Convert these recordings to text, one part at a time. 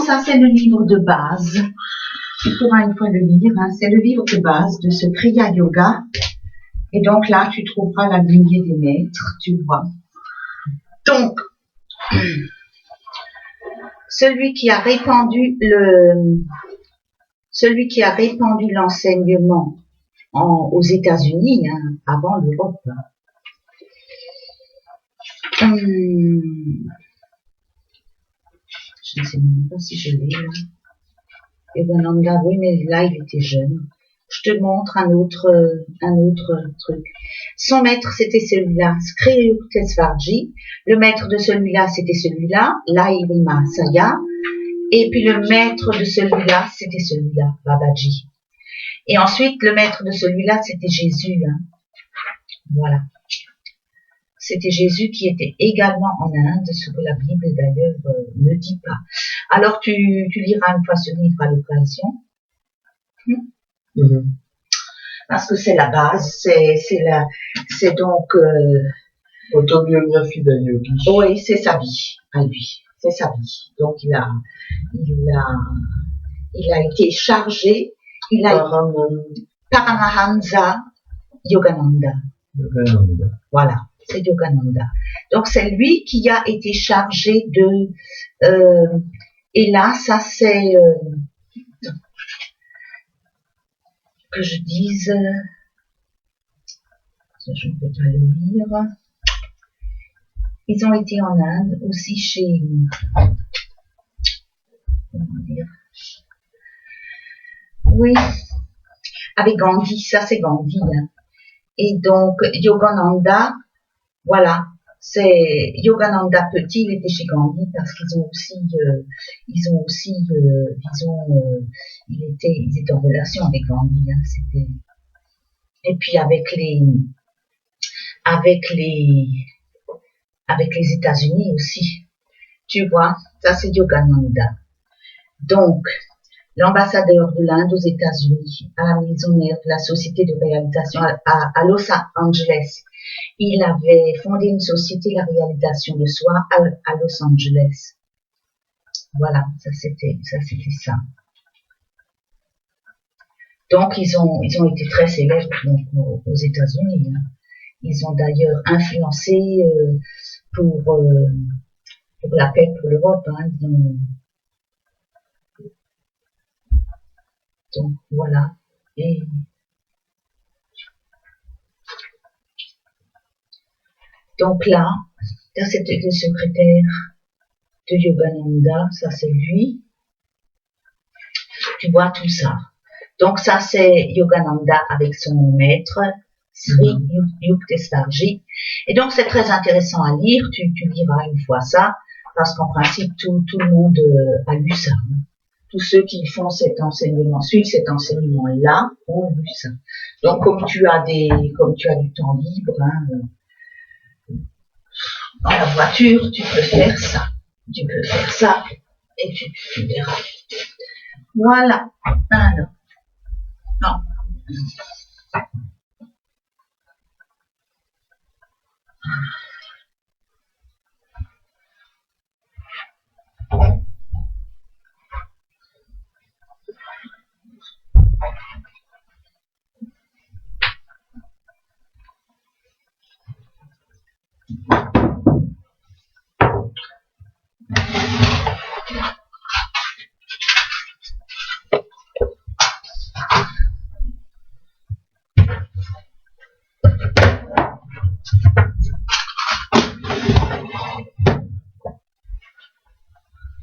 Ça, c'est le livre de base. Tu pourras une fois le lire. Hein. C'est le livre de base de ce Kriya Yoga. Et donc là, tu trouveras la lignée des maîtres, tu vois. Donc, celui qui a répandu l'enseignement aux États-Unis, hein, avant l'Europe. Je ne sais même pas si je l'ai. Yogananda, oui, mais là, il était jeune. Je te montre un autre truc. Son maître, c'était celui-là, Sri Yukteswarji. Le maître de celui-là, c'était celui-là, Lairima Saya. Et puis le maître de celui-là, c'était celui-là, Babaji. Et ensuite, le maître de celui-là, c'était Jésus. Hein. Voilà. C'était Jésus qui était également en Inde, ce que la Bible d'ailleurs ne dit pas. Alors tu liras une fois ce livre à l'occasion. Parce que c'est la base, c'est donc autobiographie d'un yogi. Oui, c'est sa vie à lui, c'est sa vie. Donc il a été chargé, Paramahansa Yogananda. Voilà, c'est Yogananda. Donc c'est lui qui a été chargé de et là ça c'est que je dise, je ne peux pas le lire. Ils ont été en Inde aussi chez, comment dire, oui, avec Gandhi, ça c'est Gandhi. Hein. Et donc Yogananda, voilà, c'est Yogananda petit, il était chez Gandhi parce qu'ils étaient en relation avec Gandhi. Hein, c'était, et puis avec les États-Unis aussi, tu vois, ça c'est Yogananda. Donc, l'ambassadeur de l'Inde aux États-Unis, à la maison mère de la société de réalisation à Los Angeles, il avait fondé une société de la réalisation de soi à Los Angeles. Voilà, ça c'était ça. Donc, ils ont été très célèbres donc, aux États-Unis. Hein. Ils ont d'ailleurs influencé pour la paix pour l'Europe. Hein. Donc, voilà. Et donc là, c'était le secrétaire de Yogananda. Ça, c'est lui. Tu vois tout ça. Donc, ça, c'est Yogananda avec son maître, Sri Yukteswarji. Et donc, c'est très intéressant à lire. Tu liras une fois ça, parce qu'en principe, tout le monde a lu ça. Hein. Tous ceux qui font cet enseignement, suivent cet enseignement-là, ont lu ça. Donc, comme tu as du temps libre, hein, dans la voiture, tu peux faire ça. Tu peux faire ça, et tu verras. Voilà. Alors. Non.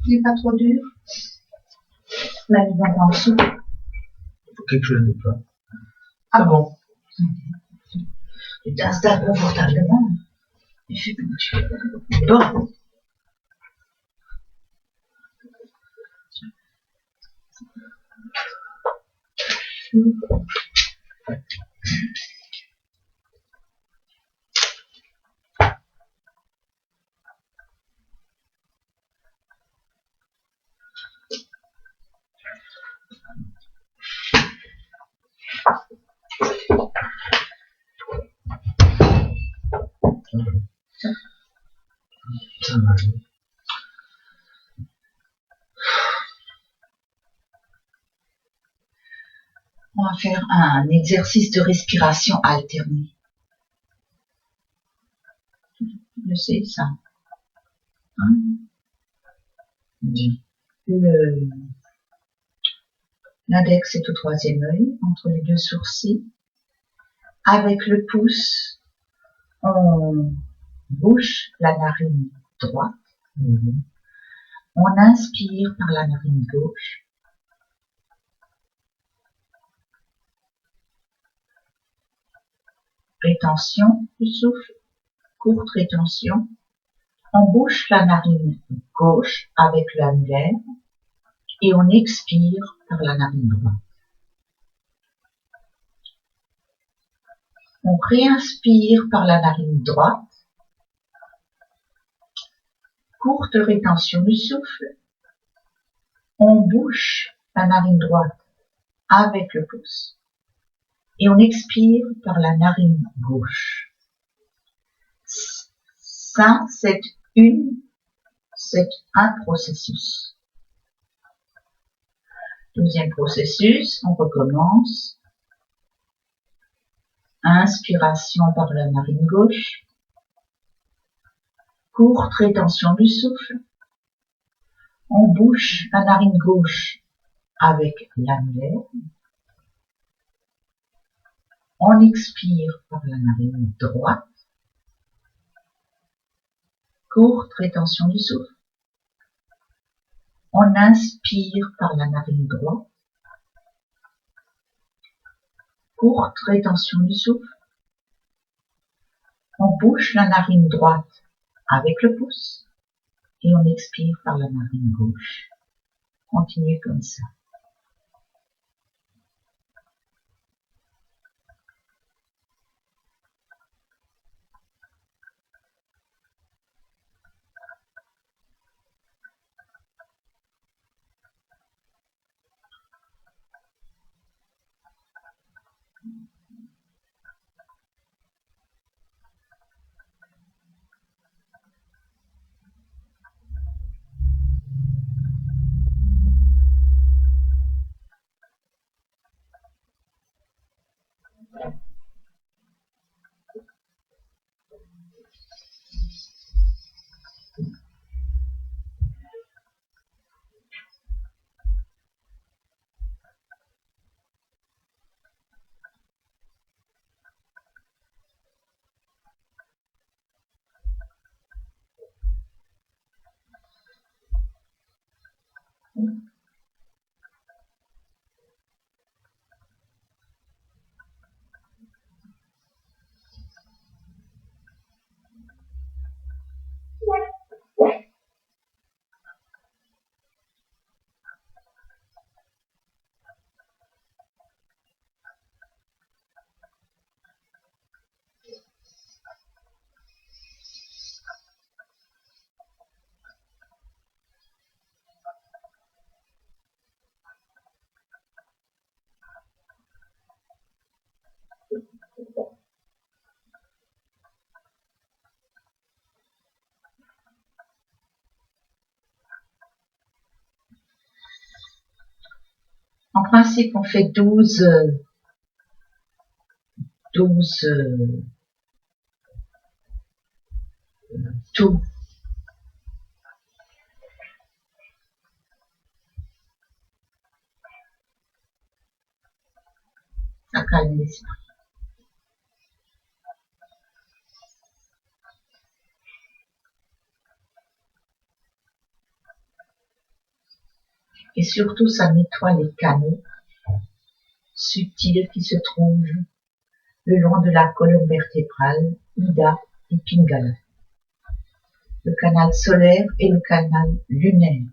Il n'est pas trop dur. Même dans en dessous. Il faut quelque chose de plat. Ah bon? Tu t'installes confortablement. Et fais comme tu veux. Bon. Ça va. On va faire un exercice de respiration alternée. Je sais ça. Hein? L'index est au troisième œil, entre les deux sourcils. Avec le pouce, on bouche la narine droite. On inspire par la narine gauche. Rétention du souffle, courte rétention. On bouche la narine gauche avec l'annulaire et on expire par la narine droite. On réinspire par la narine droite. Courte rétention du souffle. On bouche la narine droite avec le pouce et on expire par la narine gauche. Ça, c'est un processus. Deuxième processus, on recommence. Inspiration par la narine gauche. Courte rétention du souffle. On bouche la narine gauche avec l'annulaire. On expire par la narine droite. Courte rétention du souffle. On inspire par la narine droite. Courte rétention du souffle. On bouche la narine droite avec le pouce et on expire par la narine gauche. Continuez comme ça. En principe, on fait 12 tours. Ça calme l'esprit. Et surtout, ça nettoie les canaux subtils qui se trouvent le long de la colonne vertébrale, Ida et Pingala, le canal solaire et le canal lunaire.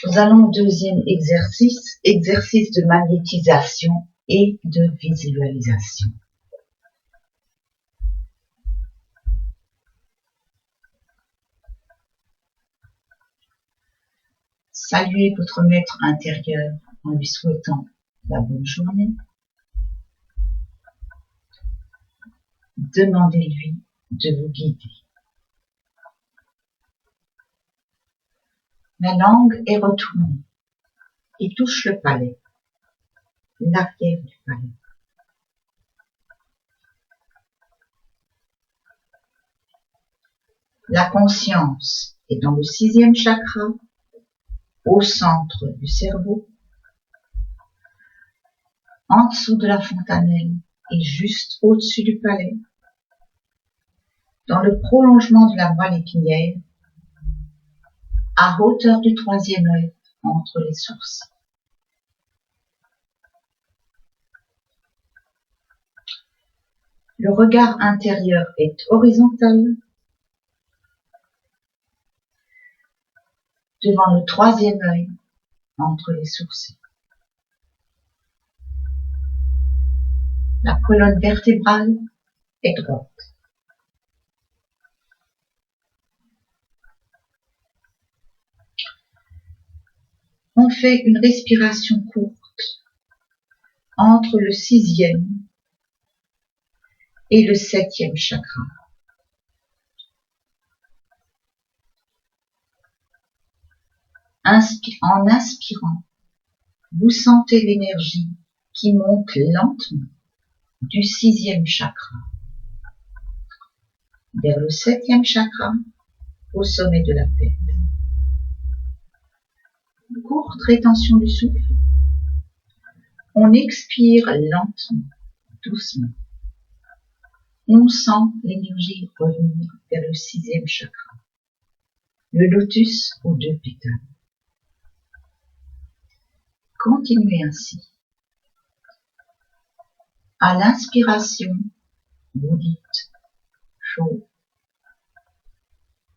Nous allons au deuxième exercice, exercice de magnétisation et de visualisation. Saluez votre maître intérieur en lui souhaitant la bonne journée. Demandez-lui de vous guider. La langue est retournée et touche le palais, l'arrière du palais. La conscience est dans le 6e chakra, au centre du cerveau, en dessous de la fontanelle et juste au-dessus du palais, dans le prolongement de la moelle épinière, à hauteur du 3e œil, entre les sourcils. Le regard intérieur est horizontal, devant le 3e œil, entre les sourcils. La colonne vertébrale est droite. On fait une respiration courte entre le 6e et le 7e chakra. En inspirant, Vous sentez l'énergie qui monte lentement du 6e chakra vers le 7e chakra au sommet de la tête. Courte rétention du souffle. On expire lentement, doucement. On sent l'énergie revenir vers le 6e chakra, le lotus aux 2 pétales. Continuez ainsi. À l'inspiration, vous dites chaud.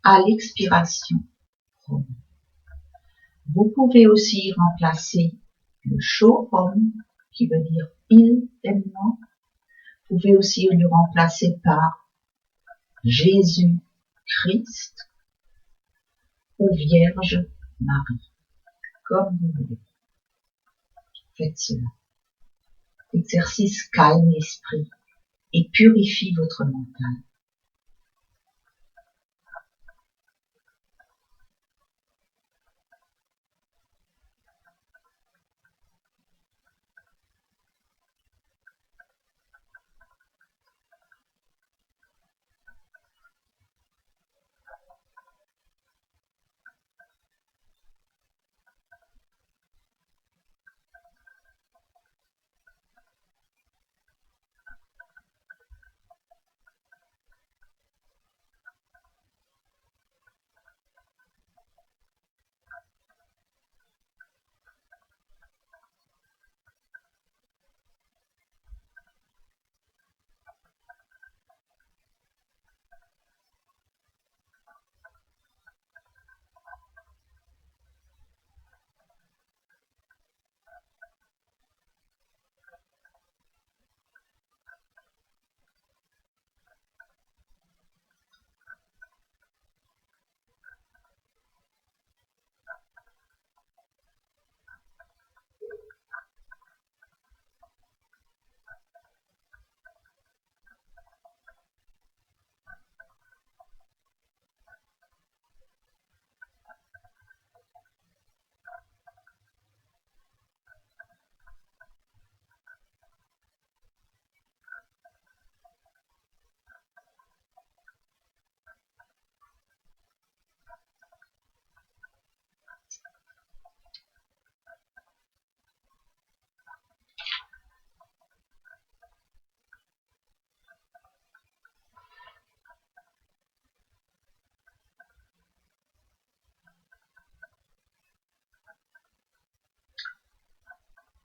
À l'expiration, rhum. Vous pouvez aussi remplacer le chaud rhum, qui veut dire il aime moi. Vous pouvez aussi le remplacer par Jésus-Christ ou Vierge Marie, comme vous voulez. Faites cela. L'exercice calme l'esprit et purifie votre mental.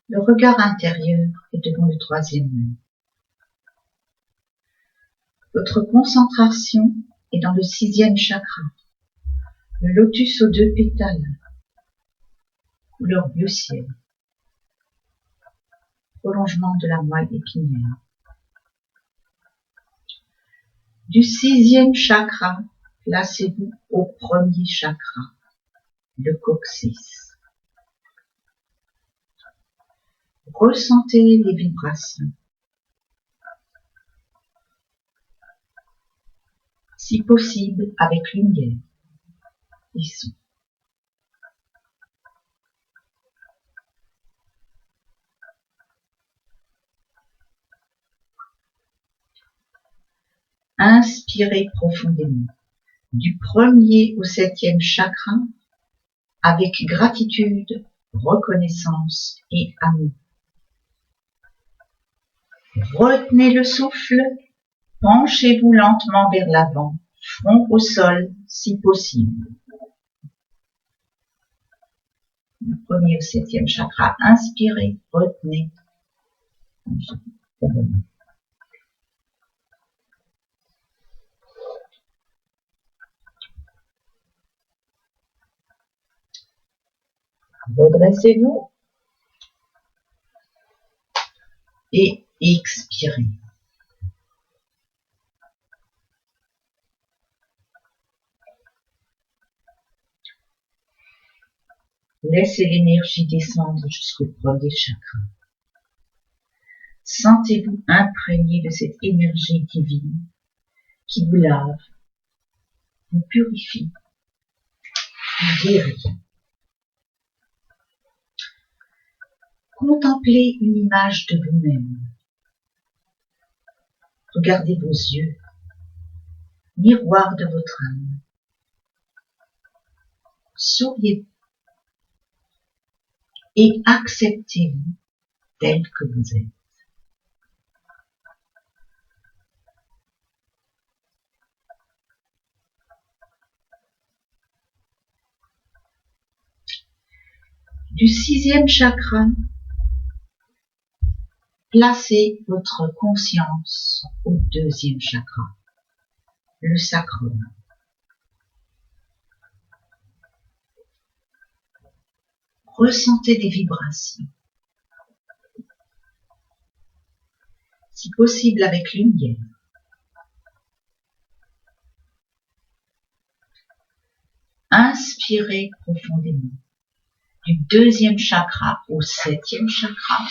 Le regard intérieur est devant le 3e œil. Votre concentration est dans le 6e chakra, le lotus aux 2 pétales, couleur bleu ciel, prolongement de la moelle épinière. Du 6e chakra, placez-vous au 1er chakra, le coccyx. Ressentez les vibrations. Si possible, avec lumière et son. Inspirez profondément, du 1er au 7e chakra, avec gratitude, reconnaissance et amour. Retenez le souffle, penchez-vous lentement vers l'avant, front au sol si possible. Du 1er au 7e chakra, inspirez, retenez. Redressez-vous et expirez. Laissez l'énergie descendre jusqu'au 1er chakra. Sentez-vous imprégné de cette énergie divine qui vous lave, vous purifie, vous guérit. Contemplez une image de vous-même. Regardez vos yeux, miroir de votre âme. Souriez et acceptez-vous tel que vous êtes. Du 6e chakra, placez votre conscience au 2e chakra, le sacrum. Ressentez des vibrations, si possible avec lumière. Inspirez profondément du 2e chakra au 7e chakra.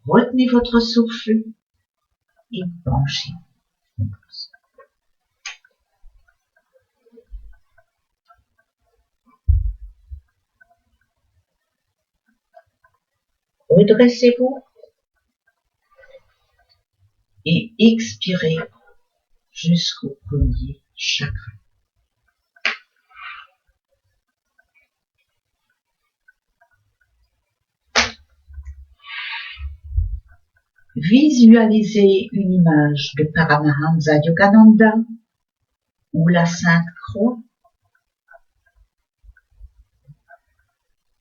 Retenez votre souffle et penchez. Redressez-vous et expirez jusqu'au 1er chakra. Visualisez une image de Paramahansa Yogananda ou la Sainte Croix.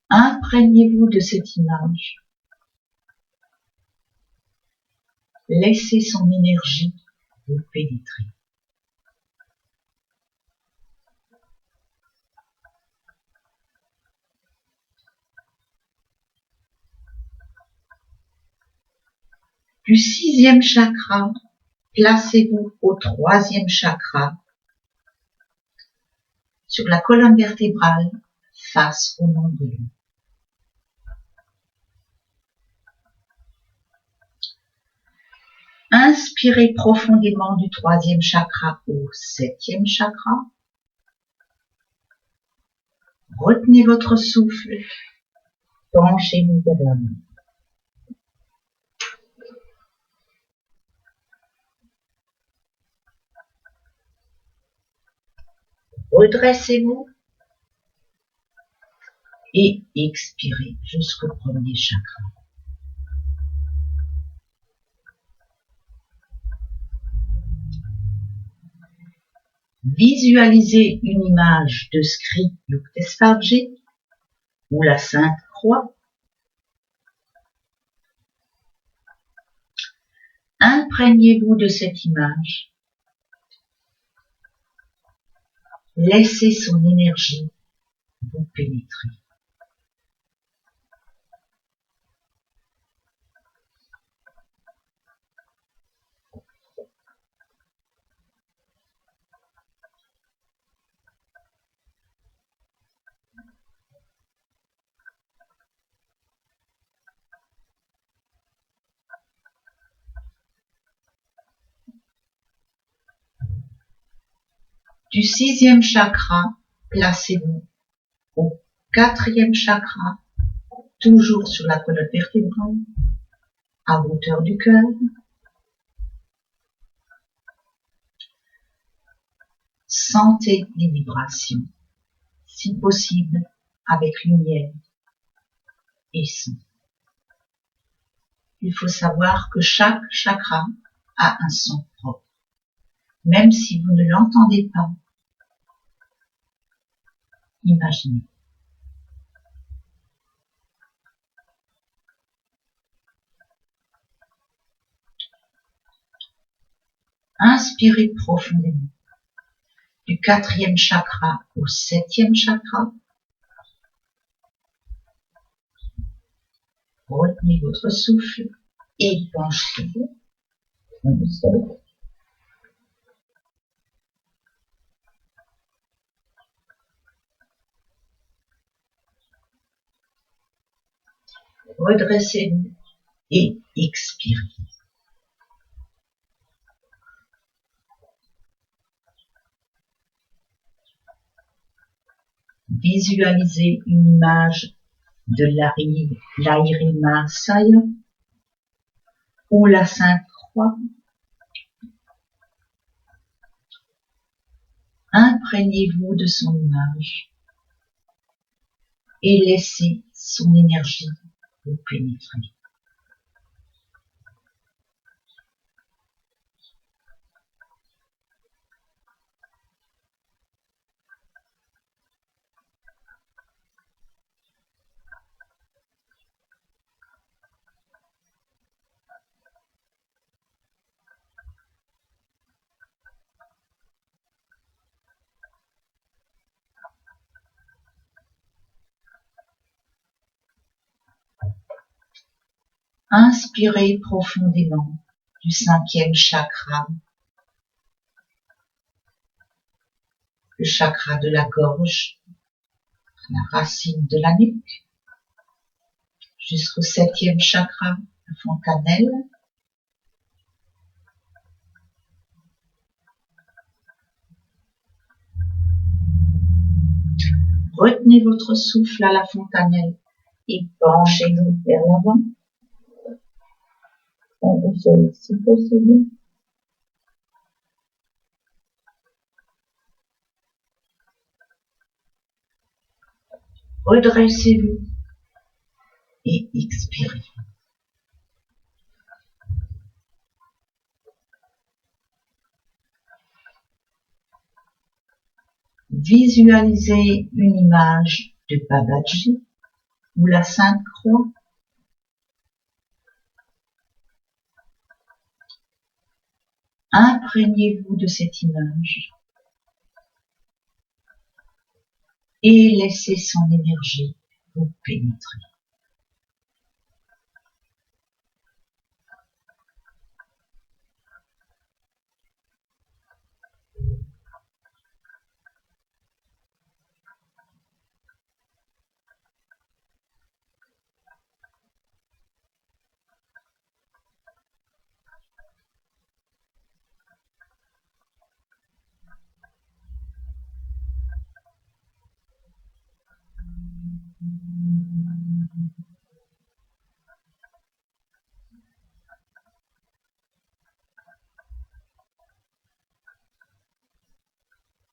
Imprégnez-vous de cette image. Laissez son énergie vous pénétrer. Du 6e chakra, placez-vous au 3e chakra, sur la colonne vertébrale, face au nombril. Inspirez profondément du 3e chakra au 7e chakra. Retenez votre souffle. Penchez-vous vers l'avant. Redressez-vous et expirez jusqu'au 1er chakra. Visualisez une image de Sri Yuktesvarji ou la Sainte Croix. Imprégnez-vous de cette image. Laissez son énergie vous pénétrer. Du 6e chakra, placez-vous au 4e chakra, toujours sur la colonne vertébrale, à hauteur du cœur. Sentez les vibrations, si possible avec lumière et son. Il faut savoir que chaque chakra a un son propre. Même si vous ne l'entendez pas, imaginez. Inspirez profondément du 4e chakra au 7e chakra. Retenez votre souffle et penchez-vous. Redressez-vous et expirez. Visualisez une image de l'Airima Saya ou la Sainte Croix, imprégnez-vous de son image et laissez son énergie vous pénétrer. Inspirez profondément du 5e chakra, le chakra de la gorge, la racine de la nuque, jusqu'au 7e chakra, la fontanelle. Retenez votre souffle à la fontanelle et penchez-vous vers l'avant. Si possible. Redressez-vous et expirez. Visualisez une image de Babaji ou la Sainte Croix. Imprégnez-vous de cette image et laissez son énergie vous pénétrer.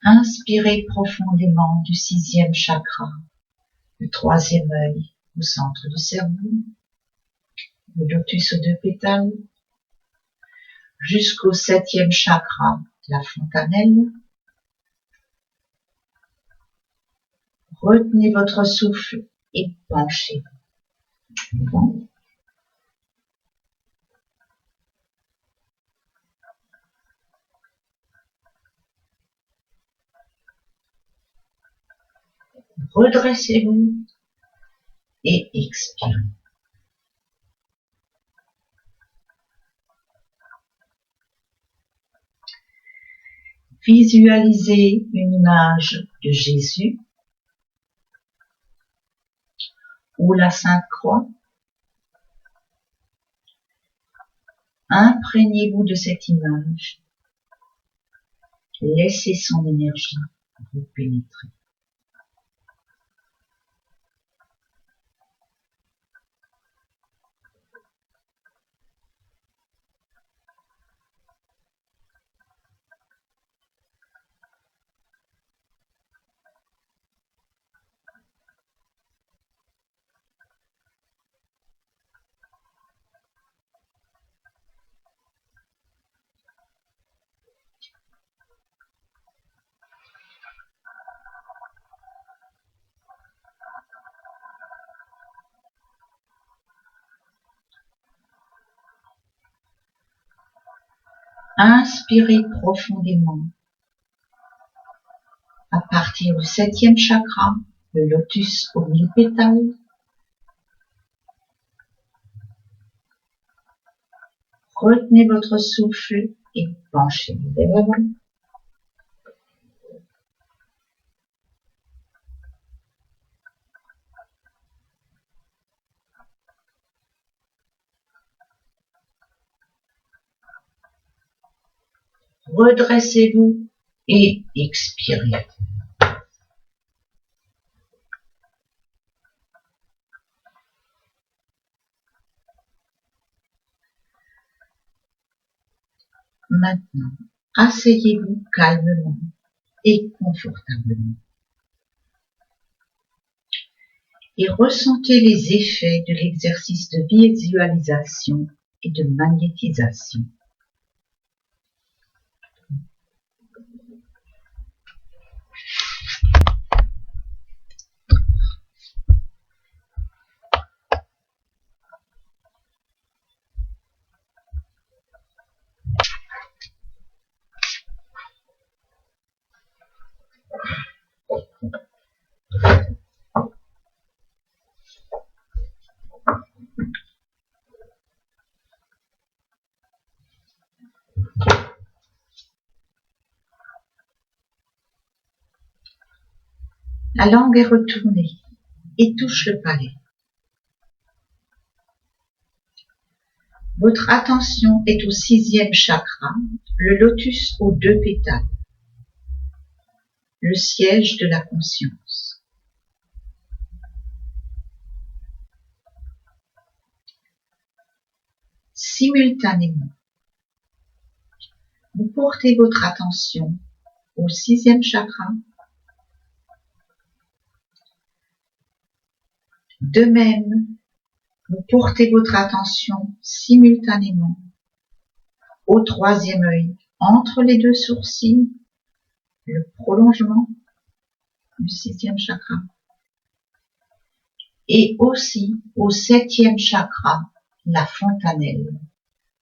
Inspirez profondément du 6e chakra, le 3e œil au centre du cerveau, le lotus aux 2 pétales, jusqu'au 7e chakra, la fontanelle. Retenez votre souffle et penchez-vous. Redressez-vous et expirez. Visualisez une image de Jésus ou la Sainte Croix. Imprégnez-vous de cette image. Laissez son énergie vous pénétrer. Inspirez profondément à partir du 7e chakra, le lotus aux 1000 pétales. Retenez votre souffle et penchez-vous vers l'avant. Redressez-vous et expirez. Maintenant, asseyez-vous calmement et confortablement et ressentez les effets de l'exercice de visualisation et de magnétisation. La langue est retournée et touche le palais. Votre attention est au 6e chakra, le lotus aux 2 pétales, le siège de la conscience. Simultanément, vous portez votre attention au 6e chakra. De même, vous portez votre attention simultanément au 3e œil, entre les 2 sourcils, le prolongement du 6e chakra, et aussi au 7e chakra, la fontanelle,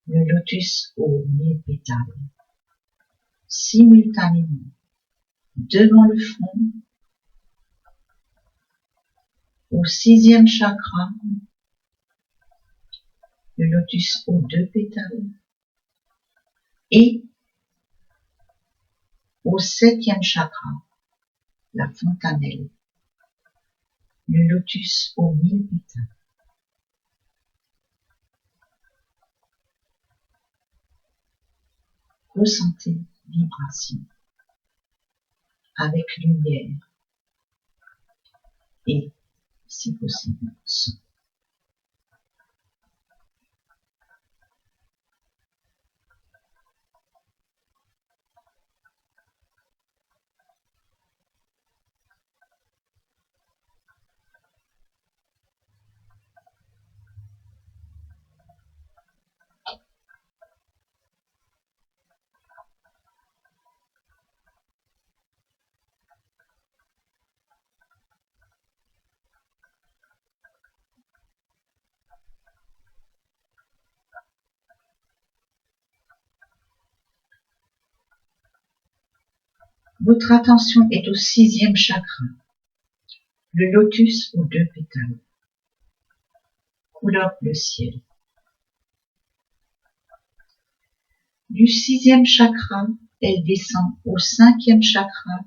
le lotus aux 1000 pétales. Simultanément, devant le front, au 6e chakra, le lotus aux 2 pétales, et au 7e chakra, la fontanelle, le lotus aux 1000 pétales. Ressentez vibration avec lumière et, si possible, son. Votre attention est au 6e chakra, le lotus aux 2 pétales, couleur bleu ciel. Du 6e chakra, elle descend au 5e chakra,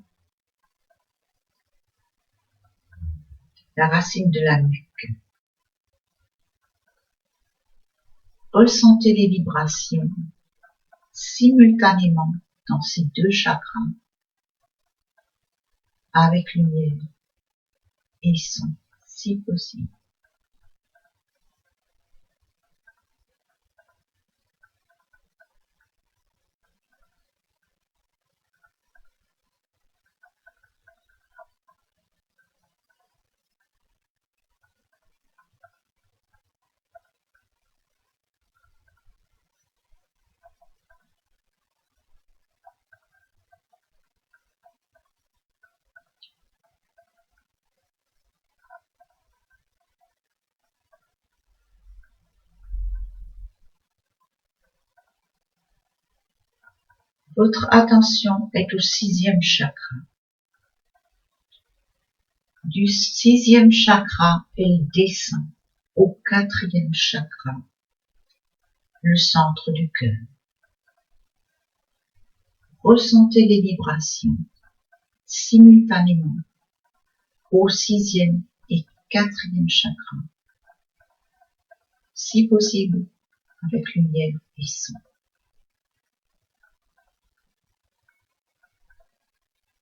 la racine de la nuque. Ressentez les vibrations simultanément dans ces 2 chakras, avec lumière et son, si possible. Votre attention est au 6e chakra. Du 6e chakra, elle descend au 4e chakra, le centre du cœur. Ressentez les vibrations simultanément au 6e et 4e chakra, si possible avec lumière et son.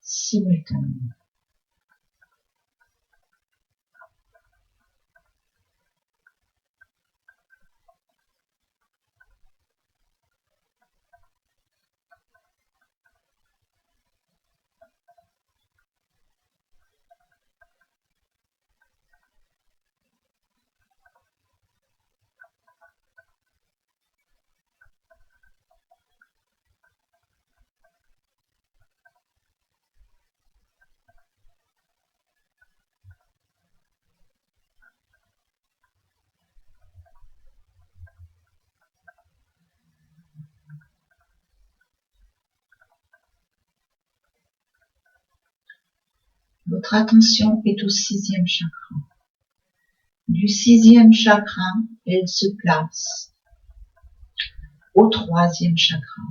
Simultanément. Votre attention est au 6e chakra. Du 6e chakra, elle se place au 3e chakra,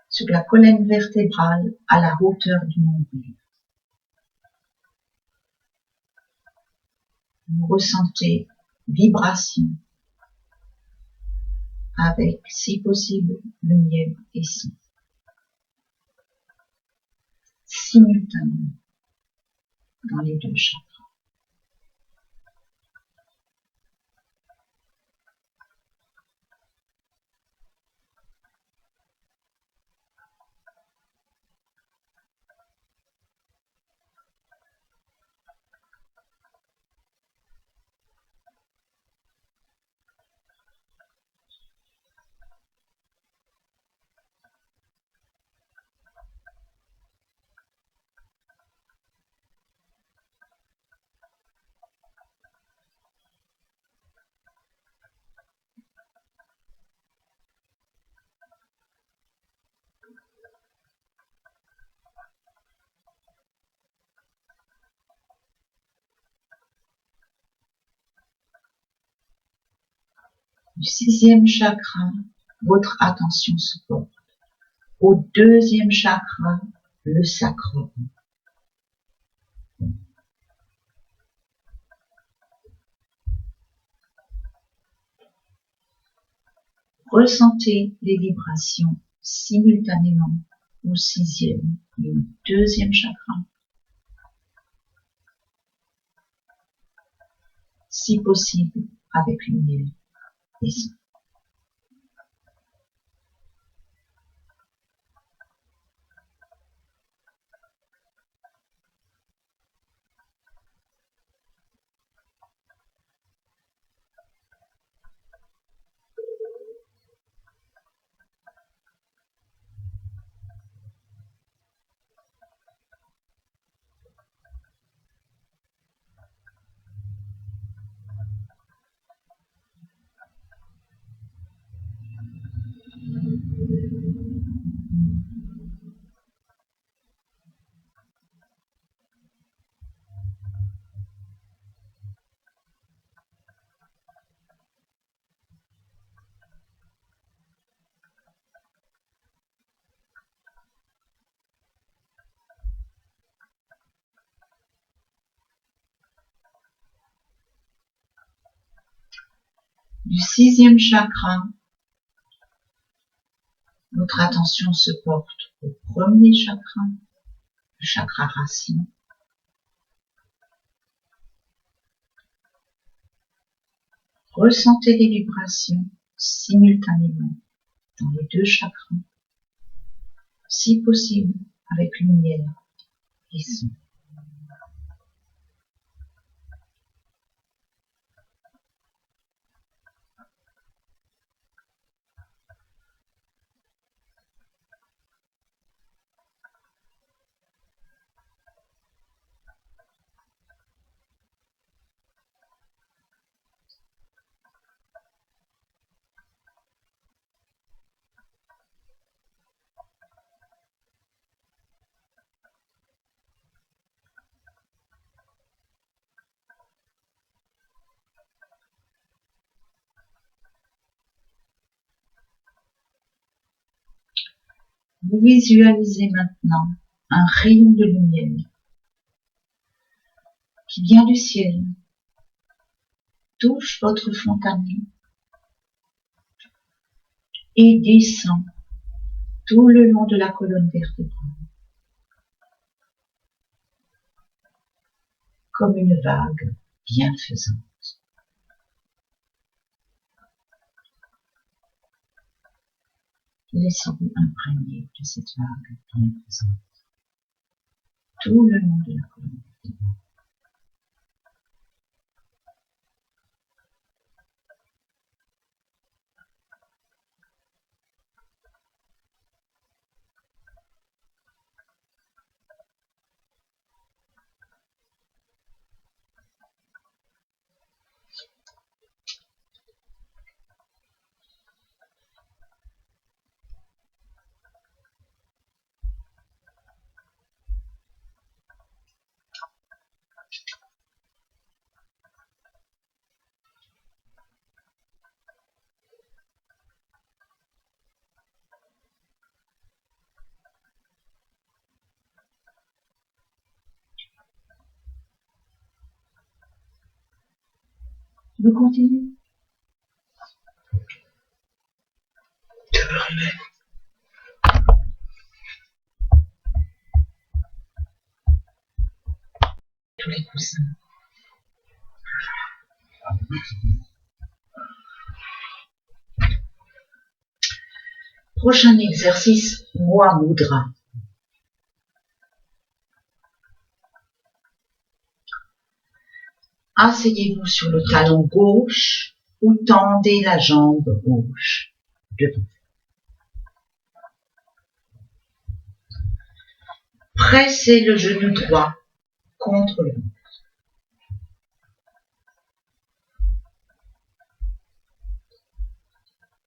sur la colonne vertébrale à la hauteur du nombril. Vous ressentez vibration avec, si possible, lumière et son, simultanément dans les deux chakras. Du 6e chakra, votre attention se porte au 2e chakra, le sacrum. Ressentez les vibrations simultanément au 6e et au 2e chakra. Si possible, avec lumière et son. Du 6e chakra, votre attention se porte au 1er chakra, le chakra racine. Ressentez les vibrations simultanément dans les deux chakras, si possible avec lumière et son. Vous visualisez maintenant un rayon de lumière qui vient du ciel, touche votre fontaine et descend tout le long de la colonne vertébrale, comme une vague bienfaisante. Laissez-vous imprégner de cette vague bienfaisante tout le long de la colonne vertébrale. Vous continuez? Tous les coussins. Prochain exercice, Moi Mudra. Asseyez-vous sur le talon gauche ou tendez la jambe gauche devant. Pressez le genou droit contre le ventre.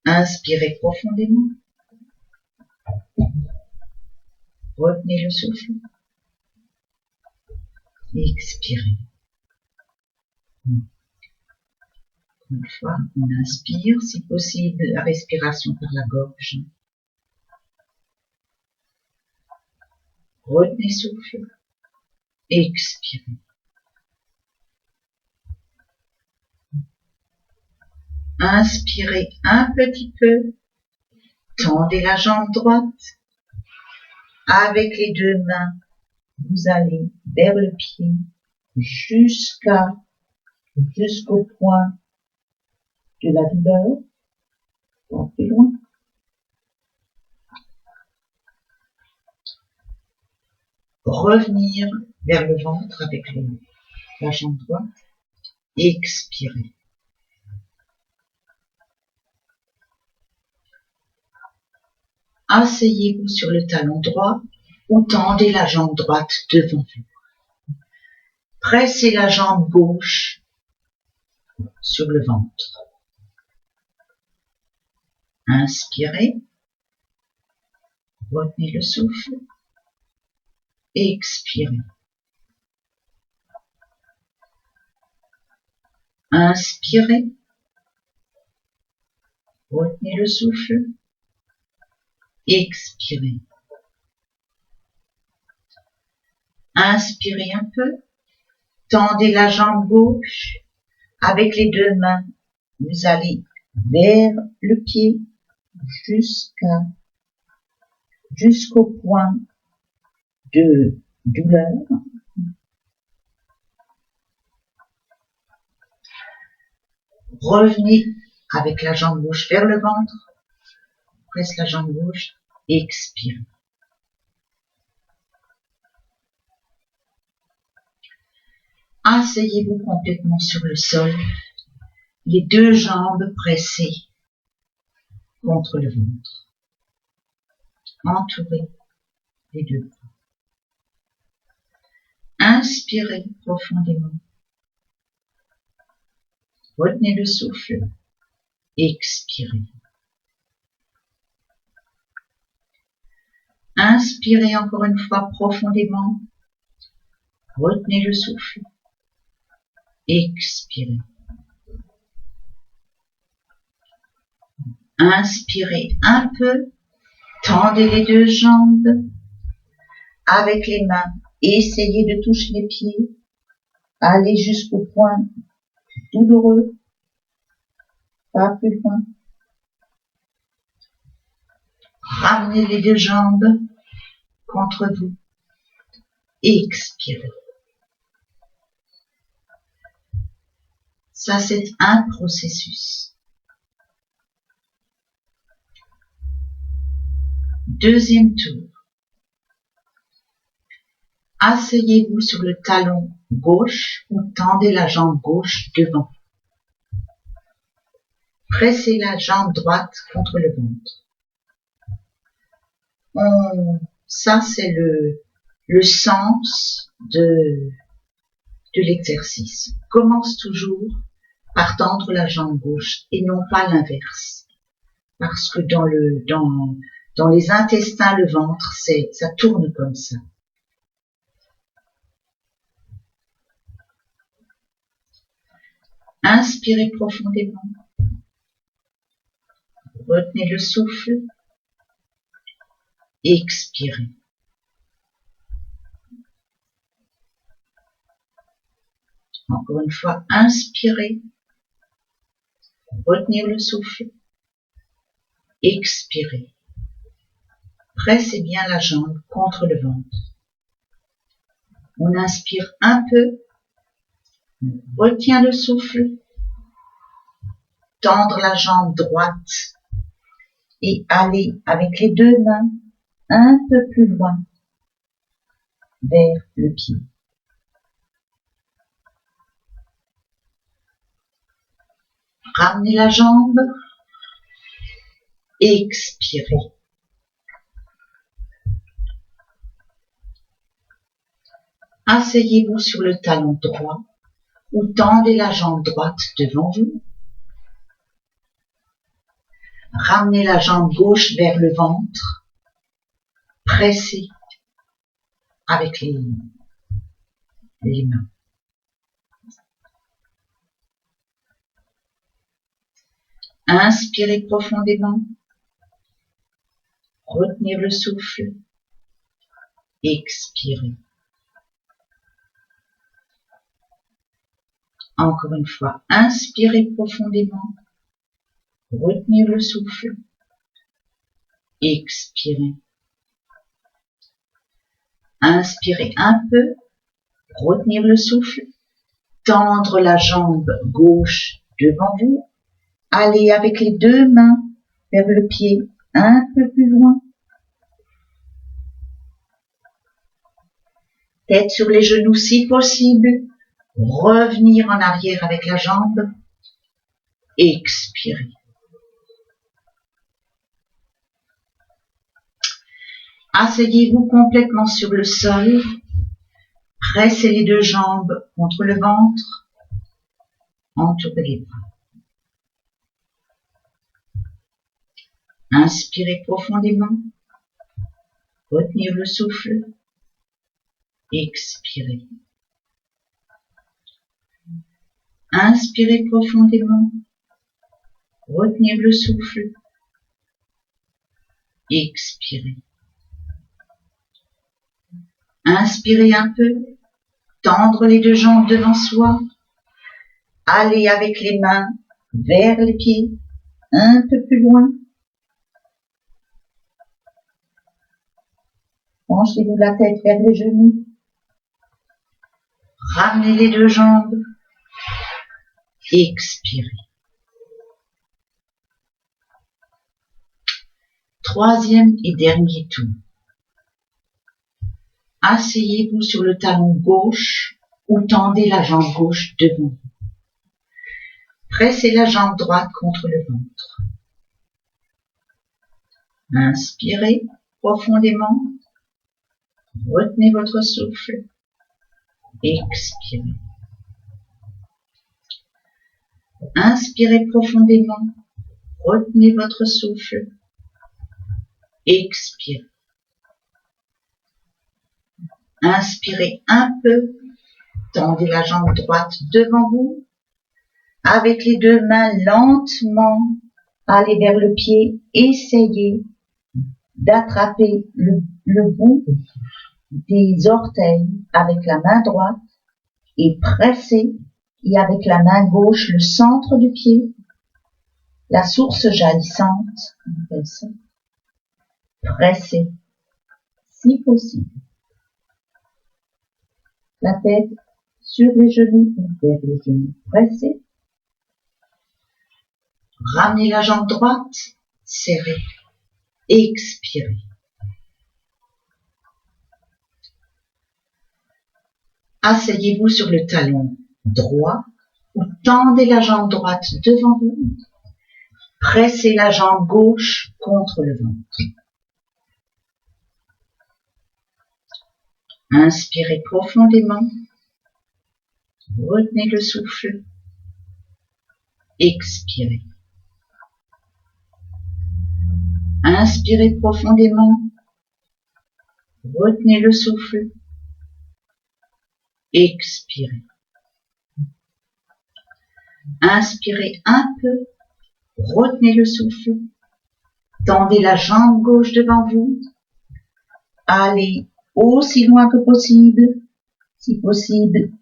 Inspirez profondément. Retenez le souffle. Expirez. Une fois, on inspire, si possible, la respiration par la gorge. Retenez souffle. Expirez. Inspirez un petit peu. Tendez la jambe droite. Avec les deux mains, vous allez vers le pied jusqu'au point de la douleur. Pas plus loin. Revenir vers le ventre avec la jambe droite. Expirez. Asseyez-vous sur le talon droit ou tendez la jambe droite devant vous. Pressez la jambe gauche sur le ventre. Inspirez. Retenez le souffle. Expirez. Inspirez. Retenez le souffle. Expirez. Inspirez un peu. Tendez la jambe gauche. Avec les deux mains, vous allez vers le pied jusqu'au point de douleur. Revenez avec la jambe gauche vers le ventre. Presse la jambe gauche. Expire. Asseyez-vous complètement sur le sol, les deux jambes pressées contre le ventre. Entourez les deux bras. Inspirez profondément. Retenez le souffle. Expirez. Inspirez encore une fois profondément. Retenez le souffle. Expirez. Inspirez un peu. Tendez les deux jambes. Avec les mains, essayez de toucher les pieds. Allez jusqu'au point douloureux. Pas plus loin. Ramenez les deux jambes contre vous. Expirez. Ça, c'est un processus. Deuxième tour. Asseyez-vous sur le talon gauche ou tendez la jambe gauche devant. Pressez la jambe droite contre le ventre. Ça, c'est le sens de l'exercice. Commence toujours par tendre la jambe gauche et non pas l'inverse. Parce que dans les intestins, le ventre, ça tourne comme ça. Inspirez profondément. Retenez le souffle. Expirez. Encore une fois, inspirez. Retenir le souffle. Expirez. Pressez bien la jambe contre le ventre. On inspire un peu. On retient le souffle. Tendre la jambe droite et aller avec les deux mains un peu plus loin vers le pied. Ramenez la jambe. Expirez. Asseyez-vous sur le talon droit ou tendez la jambe droite devant vous. Ramenez la jambe gauche vers le ventre. Pressez avec les mains. Inspirez profondément. Retenez le souffle. Expirez. Encore une fois, inspirez profondément. Retenez le souffle. Expirez. Inspirez un peu. Retenir le souffle. Tendre la jambe gauche devant vous. Allez avec les deux mains vers le pied un peu plus loin. Tête sur les genoux si possible. Revenir en arrière avec la jambe. Expirez. Asseyez-vous complètement sur le sol. Pressez les deux jambes contre le ventre. Entourez les bras. Inspirez profondément. Retenir le souffle. Expirez. Inspirez profondément. Retenir le souffle. Expirez. Inspirez un peu. Tendre les deux jambes devant soi. Allez avec les mains vers les pieds, un peu plus loin. Penchez-vous la tête vers les genoux. Ramenez les deux jambes. Expirez. Troisième et dernier tour. Asseyez-vous sur le talon gauche ou tendez la jambe gauche devant vous. Pressez la jambe droite contre le ventre. Inspirez profondément. Retenez votre souffle. Expirez. Inspirez profondément. Retenez votre souffle. Expirez. Inspirez un peu. Tendez la jambe droite devant vous. Avec les deux mains, lentement, allez vers le pied. Essayez d'attraper le bout des orteils avec la main droite et pressez, et avec la main gauche, le centre du pied, la source jaillissante, on appelle ça. Pressez, si possible. La tête sur les genoux ou vers les genoux. Pressez. Ramenez la jambe droite, serrez. Expirez. Asseyez-vous sur le talon droit ou tendez la jambe droite devant vous. Pressez la jambe gauche contre le ventre. Inspirez profondément. Retenez le souffle. Expirez. Inspirez profondément. Retenez le souffle. Expirez. Inspirez un peu. Retenez le souffle. Tendez la jambe gauche devant vous. Allez aussi loin que possible. Si possible,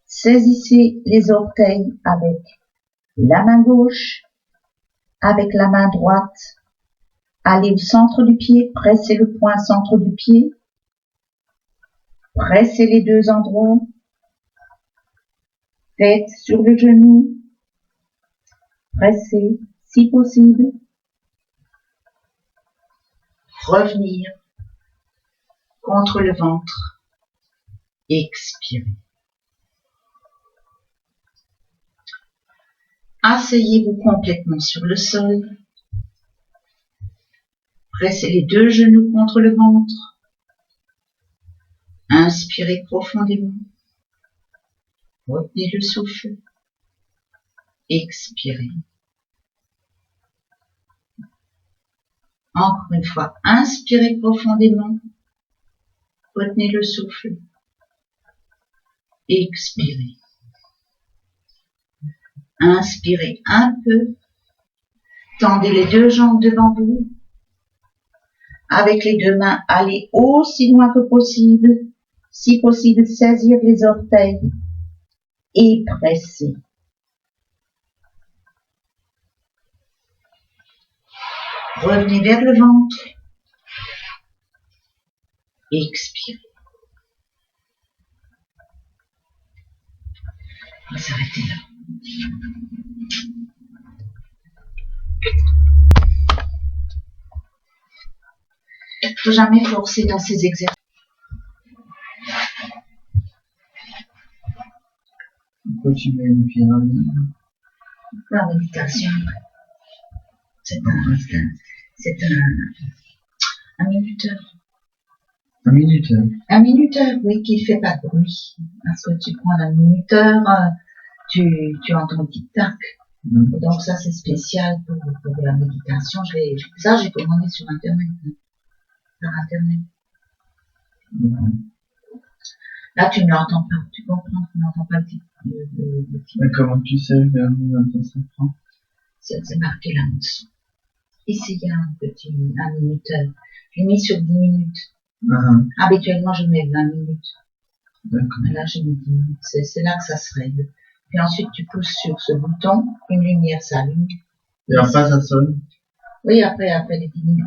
saisissez les orteils avec La main gauche avec la main droite. Allez au centre du pied, pressez le poing centre du pied. Pressez les deux endroits. Tête sur le genou. Pressez si possible. Revenir contre le ventre. Expirez. Asseyez-vous complètement sur le sol. Pressez les deux genoux contre le ventre. Inspirez profondément. Retenez le souffle. Expirez. Encore une fois, inspirez profondément. Retenez le souffle. Expirez. Inspirez un peu. Tendez les deux jambes devant vous. Avec les deux mains, allez aussi loin que possible. Si possible, saisir les orteils et presser. Revenez vers le ventre. Expirez. On va s'arrêter là. Il ne faut jamais forcer dans ces exercices. Pourquoi tu mets une pyramide? La méditation, c'est un minuteur. Un minuteur. Un minuteur, oui, qui ne fait pas de bruit. Parce que tu prends un minuteur, tu entends le tic-tac. Donc ça, c'est spécial pour la méditation. Ça, j'ai commandé sur Internet. Par Internet. Là, tu ne l'entends pas. Tu comprends, tu n'entends pas le tic. Mais comment tu sais vers combien de temps ça prend? C'est marqué là en dessous. Ici, il y a un minuteur. J'ai mis sur 10 minutes. Habituellement, je mets 20 minutes. D'accord. Mais là, j'ai mis 10 minutes. C'est là que ça se règle. Puis ensuite, tu pousses sur ce bouton, une lumière s'allume. Et après, ça sonne? Oui, après les 10 minutes,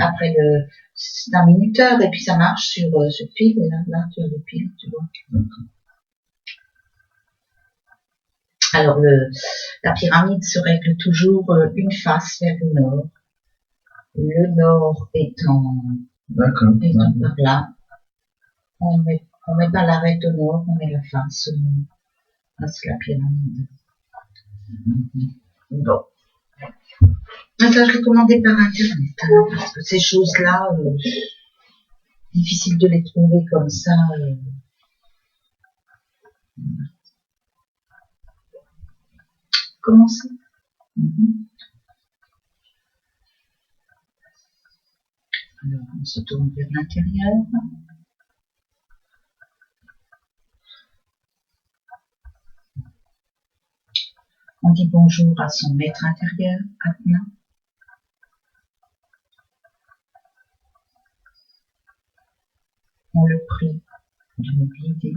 c'est un minuteur, et puis ça marche sur fil, et là, tu as le fil, tu vois. D'accord. Alors, la pyramide se règle toujours une face vers le nord. Le nord étant par là. On met pas l'arête au nord, on met la face au nord. Là, c'est la pyramide. Bon. Ça, je recommandais par Internet, hein, parce que ces choses-là, difficile de les trouver comme ça. Comment ça? Alors, on se tourne vers l'intérieur. On dit bonjour à son maître intérieur, Atma. On le prie de nous guider.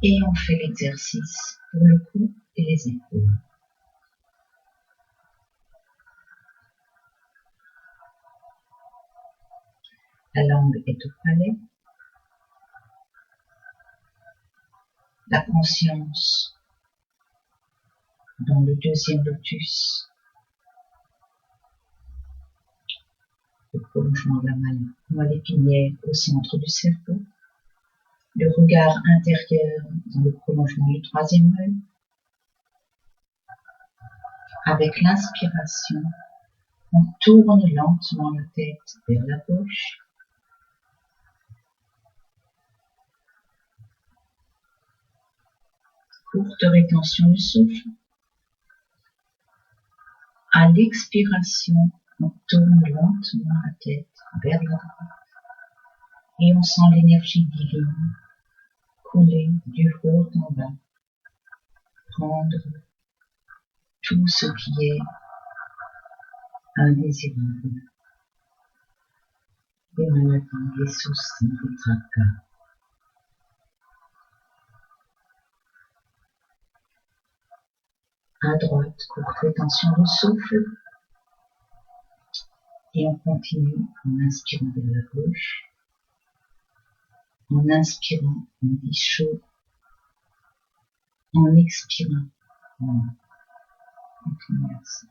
Et on fait l'exercice pour le cou et les épaules. La langue est au palais. La conscience dans le deuxième lotus. Le prolongement de la moelle épinière au centre du cerveau. Le regard intérieur dans le prolongement du troisième œil. Avec l'inspiration, on tourne lentement la tête vers la gauche. Courte rétention du souffle. À l'expiration, on tourne lentement la tête vers la droite. Et on sent l'énergie divine couler du haut en bas. Prendre tout ce qui est indésirable. Des maladies, des soucis, des tracas. À droite, courte rétention de souffle. Et on continue en inspirant vers la gauche. En inspirant, on dit chaud. En expirant, on continue ainsi.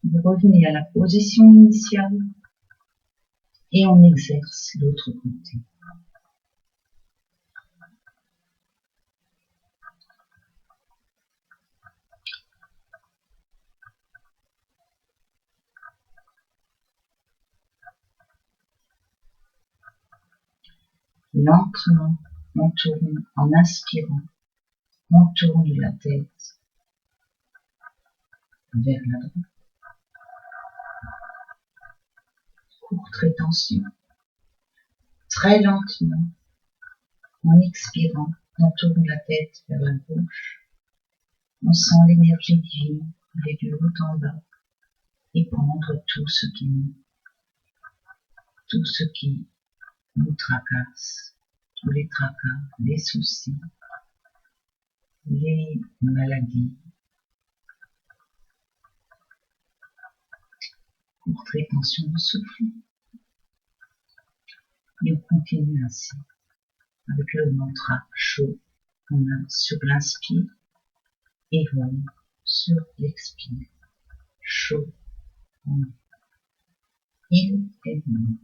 Vous revenez à la position initiale et on exerce l'autre côté. Lentement, On tourne en inspirant, on tourne la tête vers la droite. Courte rétention. Très lentement, en expirant, on tourne la tête vers la gauche. On sent l'énergie divine couler du haut en bas et prendre tout ce qui nous tracasse, tous les tracas, les soucis, les maladies. Courte rétention de souffle. Et on continue ainsi, avec le mantra chaud qu'on a sur l'inspire et Om sur l'expire. Chaud, Om. Il est bon.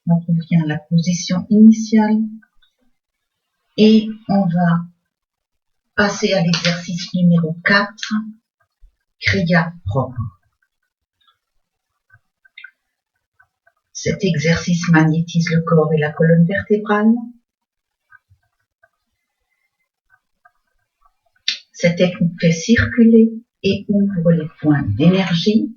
On revient à la position initiale et on va passer à l'exercice numéro 4, Kriya propre. Cet exercice magnétise le corps et la colonne vertébrale. Cette technique fait circuler et ouvre les points d'énergie.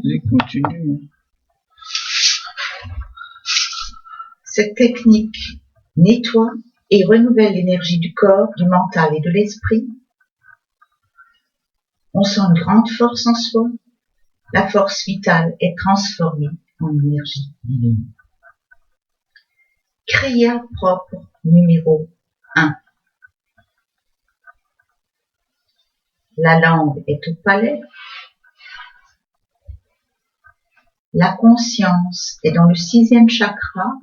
Et continue. Cette technique nettoie et renouvelle l'énergie du corps, du mental et de l'esprit. On sent une grande force en soi. La force vitale est transformée en énergie divine. Kriya propre numéro 1. La langue est au palais. La conscience est dans le 6e chakra,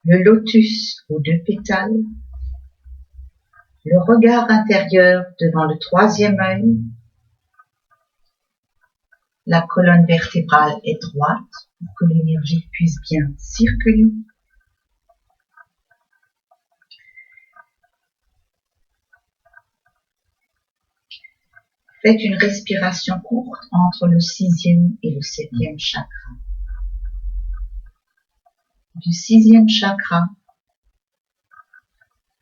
le lotus aux 2 pétales, le regard intérieur devant le 3e œil, la colonne vertébrale est droite pour que l'énergie puisse bien circuler. Faites une respiration courte entre le 6e et le 7e chakra. Du 6e chakra,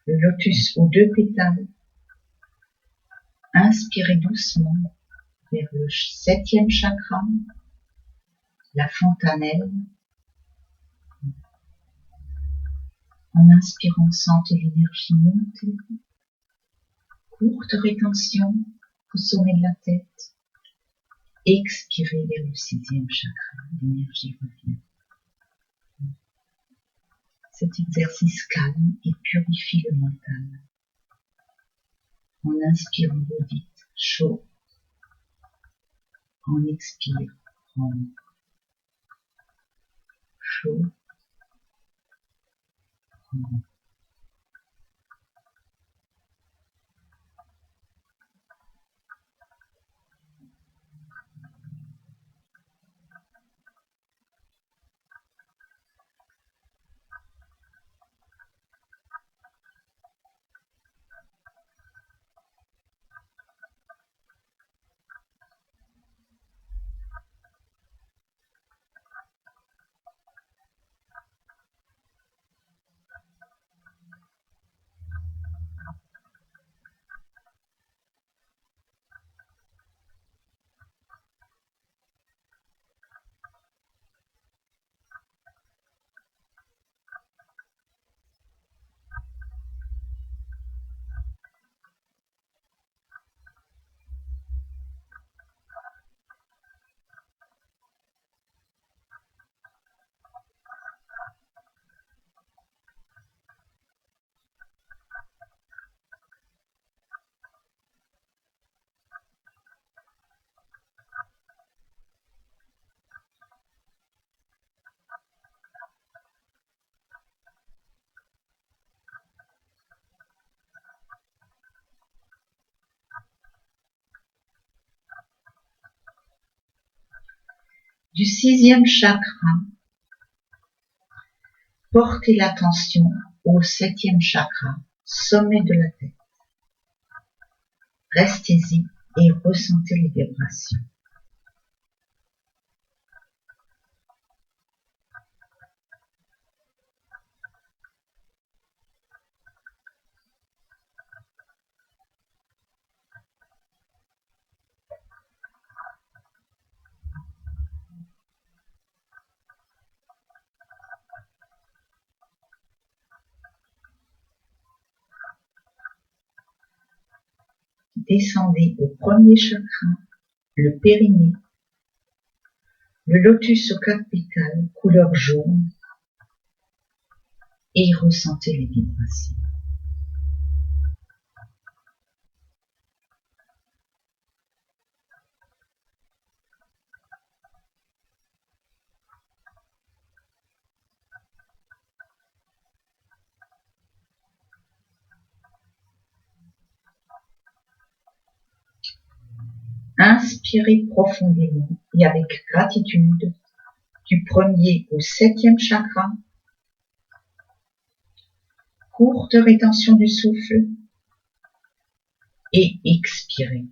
le lotus aux 2 pétales. Inspirez doucement vers le 7e chakra, la fontanelle. En inspirant, sentez l'énergie monter. Courte rétention au sommet de la tête. Expirez vers le 6e chakra, l'énergie revient. Cet exercice calme et purifie le mental. En inspirant, vous dites chaud. En expirant, chaud. Du 6e chakra, portez l'attention au 7e chakra, sommet de la tête. Restez-y et ressentez les vibrations. Descendez au 1er chakra, le périnée, le lotus aux 4 pétales, couleur jaune, et ressentez les vibrations. Inspirez profondément et avec gratitude du 1er au 7e chakra. Courte rétention du souffle et expirez.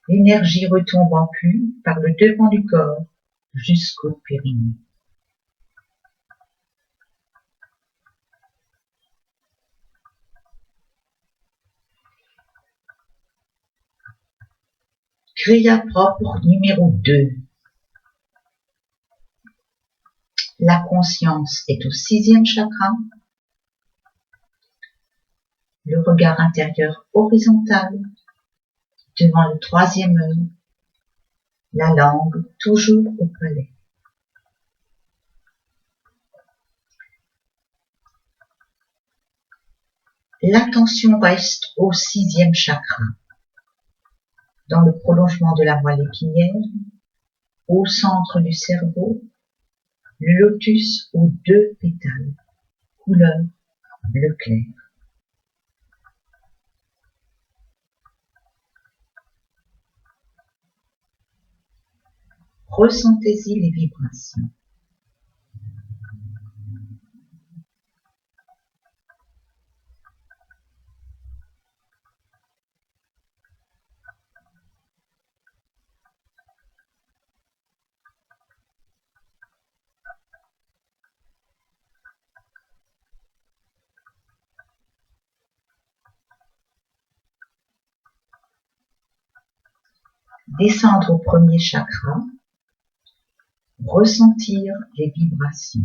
L'énergie retombe en flux par le devant du corps jusqu'au périnée. Kriya propre numéro 2. La conscience est au 6e chakra. Le regard intérieur horizontal devant le 3e œil. La langue toujours au palais. L'attention reste au 6e chakra, dans le prolongement de la moelle épinière, au centre du cerveau, le lotus aux 2 pétales, couleur bleu clair. Ressentez-y les vibrations. Descendre au 1er chakra, ressentir les vibrations.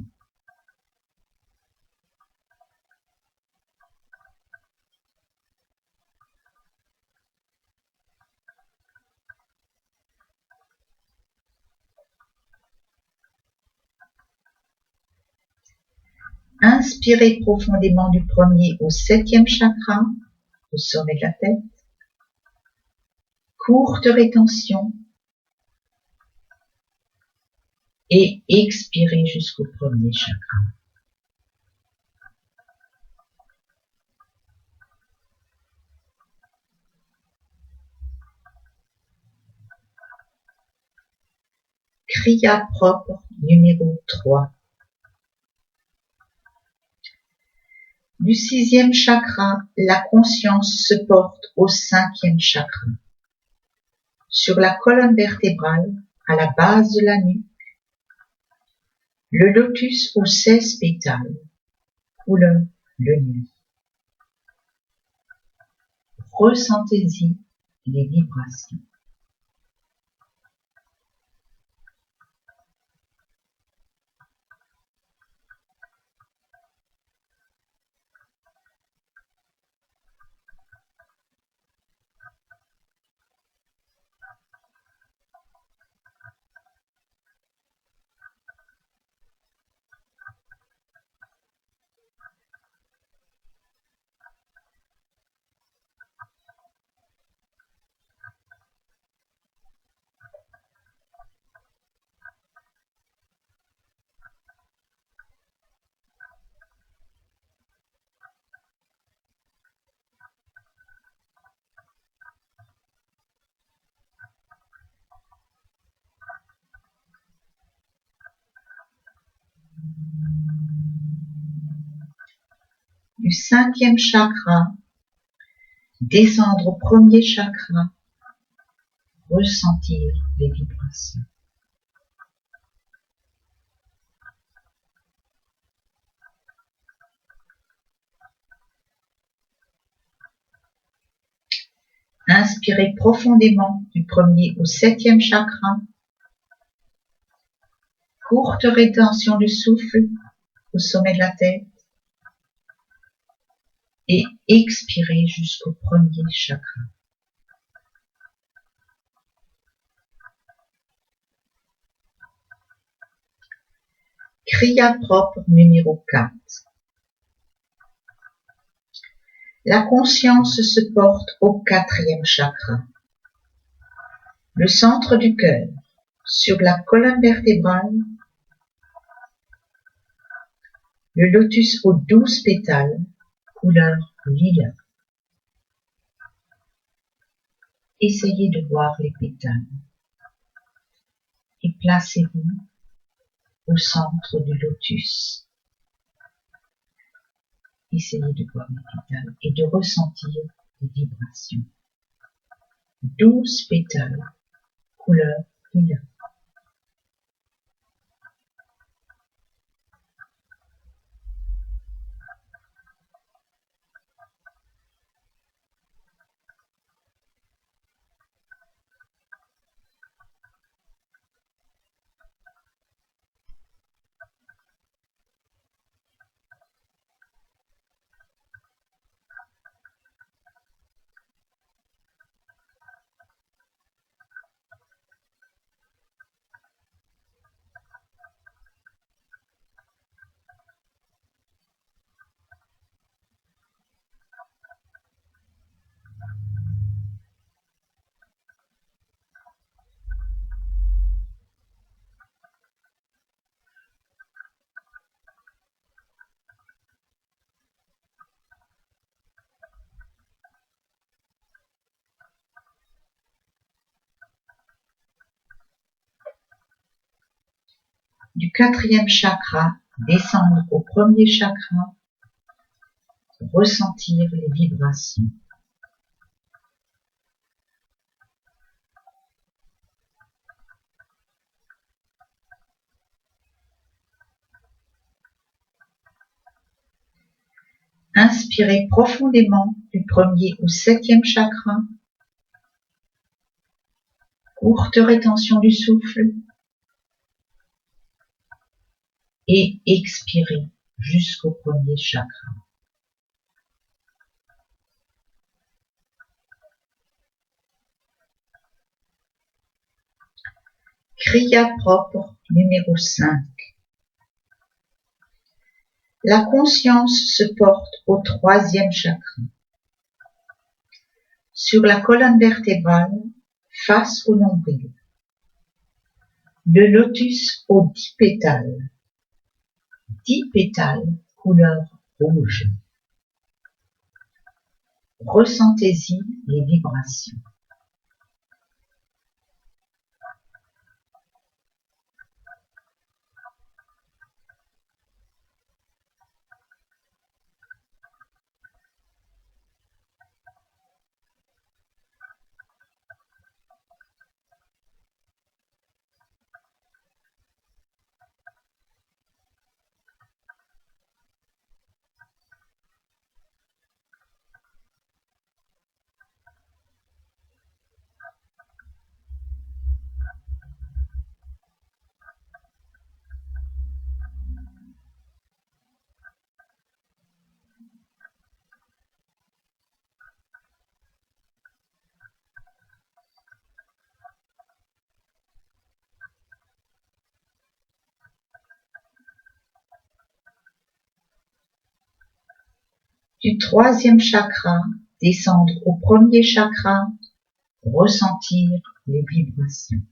Inspirez profondément du 1er au 7e chakra, le sommet de la tête. Courte rétention et expirez jusqu'au 1er chakra. Kriya propre numéro 3. Du 6e chakra, la conscience se porte au 5e chakra. Sur la colonne vertébrale, à la base de la nuque, le lotus aux 16 pétales, couleur bleu nuit. Ressentez-y les vibrations. Du 5e chakra, descendre au 1er chakra, ressentir les vibrations. Inspirez profondément du 1er au 7e chakra. Courte rétention du souffle au sommet de la tête. Et expirez jusqu'au 1er chakra. Kriya propre numéro 4. La conscience se porte au 4e chakra, le centre du cœur, sur la colonne vertébrale, le lotus aux 12 pétales, couleur lilas. essayez de voir les pétales et placez-vous au centre du lotus. Essayez de voir les pétales et de ressentir les vibrations. 12 pétales, couleur lilas. Du 4e chakra, descendre au 1er chakra, ressentir les vibrations. Inspirez profondément du 1er au 7e chakra. Courte rétention du souffle. Et expirez jusqu'au 1er chakra. Kriya propre numéro 5. La conscience se porte au 3e chakra. Sur la colonne vertébrale, face au nombril. Le lotus aux 10 pétales. 10 pétales couleur rouge. Ressentez-y les vibrations. Du 3e chakra, descendre au 1er chakra, ressentir les vibrations.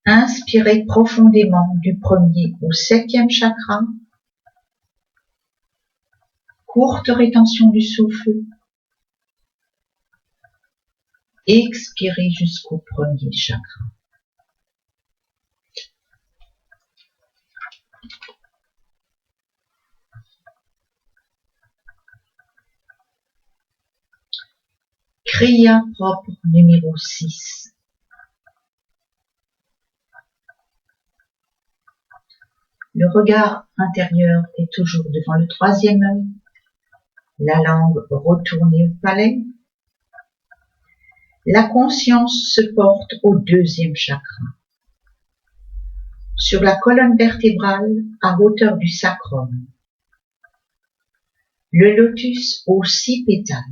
Inspirez profondément du 1er au 7e chakra. Courte rétention du souffle. Expirez jusqu'au 1er chakra. Kriya propre numéro 6. Le regard intérieur est toujours devant le 3e œil. La langue retournée au palais. La conscience se porte au 2e chakra. Sur la colonne vertébrale à hauteur du sacrum. Le lotus aux 6 pétales.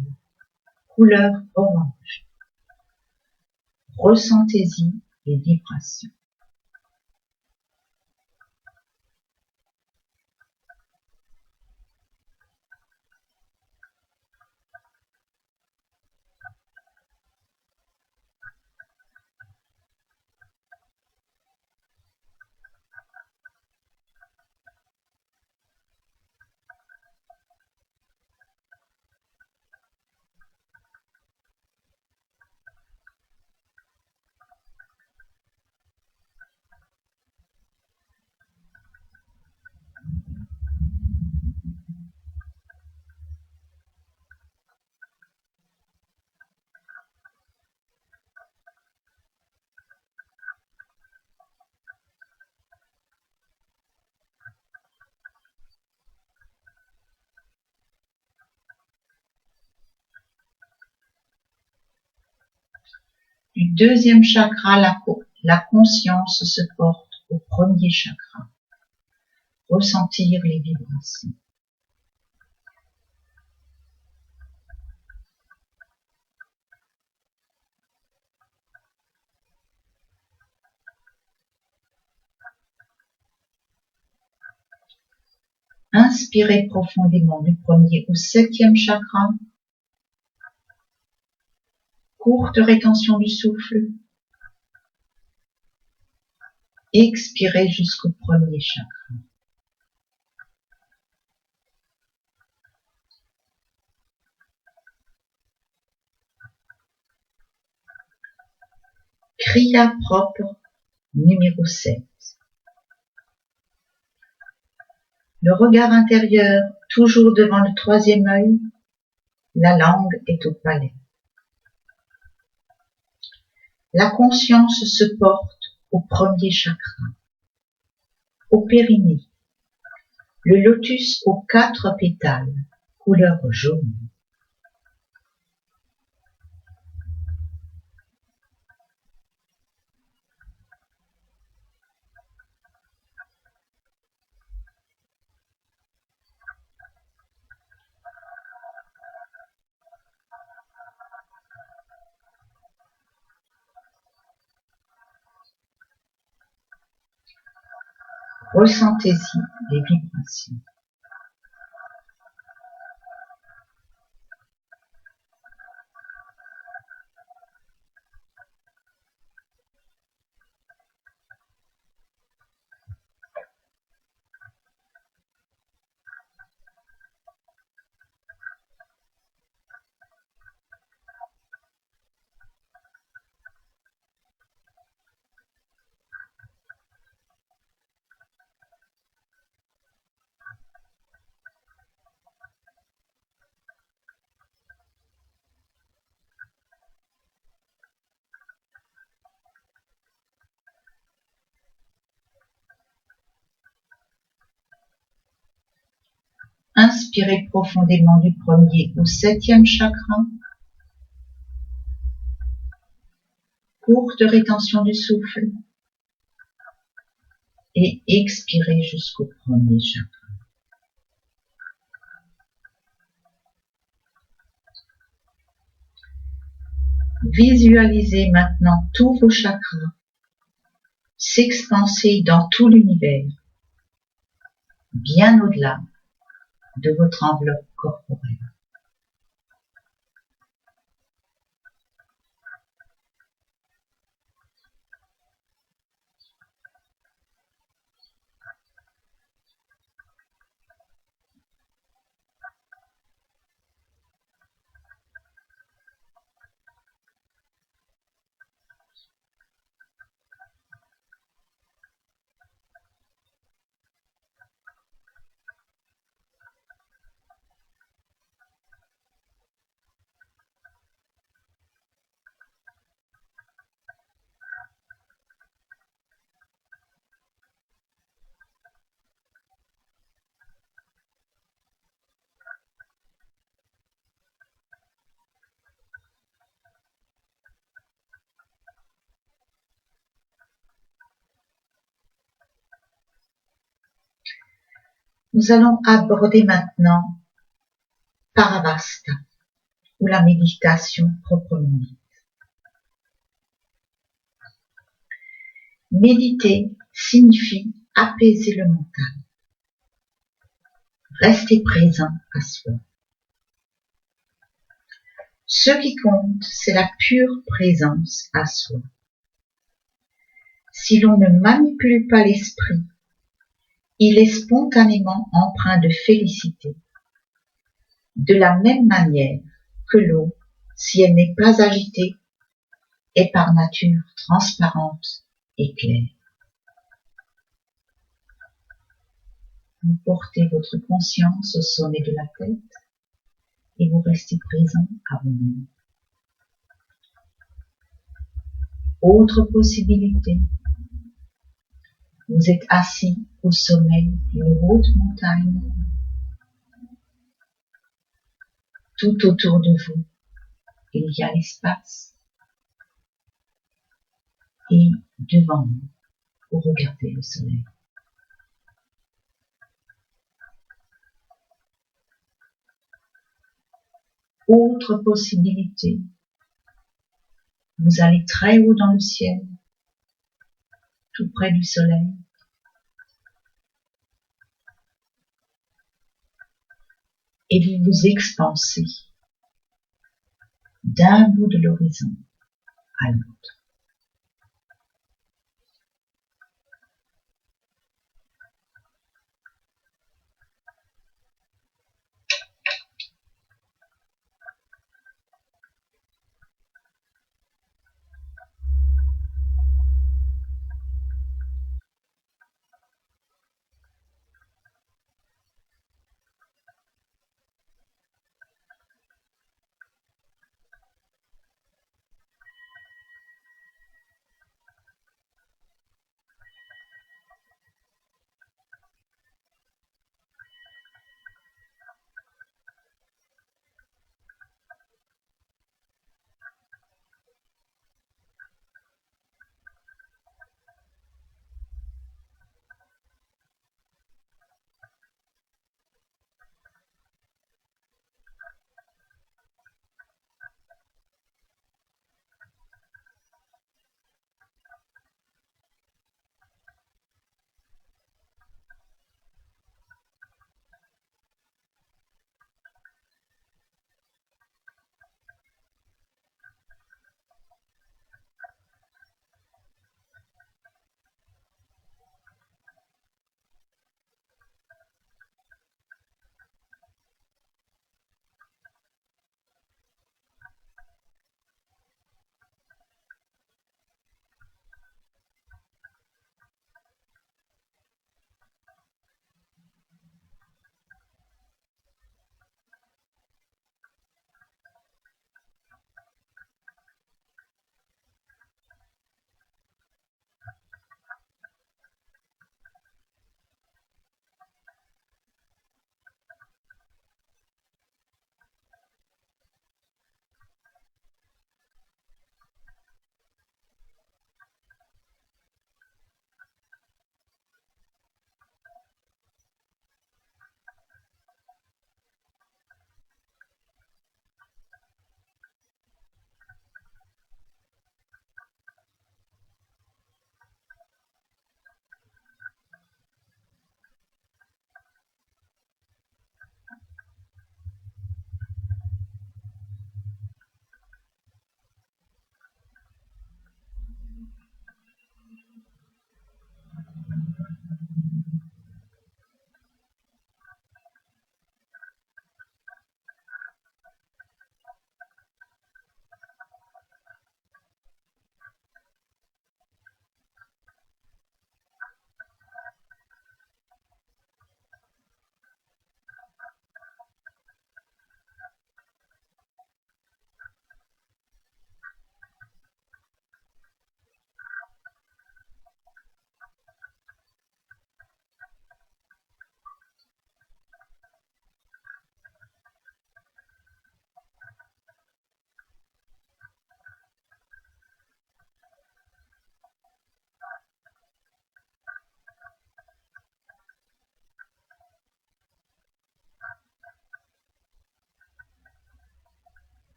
Couleur orange. Ressentez-y les vibrations. Du deuxième chakra, la conscience se porte au premier chakra. Ressentir les vibrations. Inspirez profondément du premier au septième chakra. Courte rétention du souffle. Expirez jusqu'au premier chakra. Kriya propre numéro 7. Le regard intérieur, toujours devant le troisième œil, la langue est au palais. La conscience se porte au premier chakra, au périnée, le lotus aux 4 pétales, couleur jaune. Ressentez-y les vibrations. Inspirez profondément du premier au septième chakra. Courte rétention du souffle. Et expirez jusqu'au premier chakra. Visualisez maintenant tous vos chakras s'expanser dans tout l'univers, bien au-delà de votre enveloppe corporelle. Nous allons aborder maintenant Paravasta, ou la méditation proprement dite. Méditer signifie apaiser le mental, rester présent à soi. Ce qui compte, c'est la pure présence à soi. Si l'on ne manipule pas l'esprit, il est spontanément empreint de félicité, de la même manière que l'eau, si elle n'est pas agitée, est par nature transparente et claire. Vous portez votre conscience au sommet de la tête et vous restez présent à vous-même. Autre possibilité, vous êtes assis au sommet d'une haute montagne. Tout autour de vous, il y a l'espace. et devant vous, vous regardez le soleil. Autre possibilité, vous allez très haut dans le ciel, tout près du soleil. Et vous vous expansez d'un bout de l'horizon à l'autre.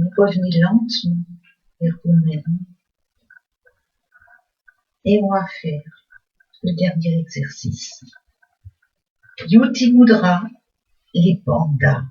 vous revenez lentement vers vous-même. Et on va faire le dernier exercice. Yuti Mudra, les bandas.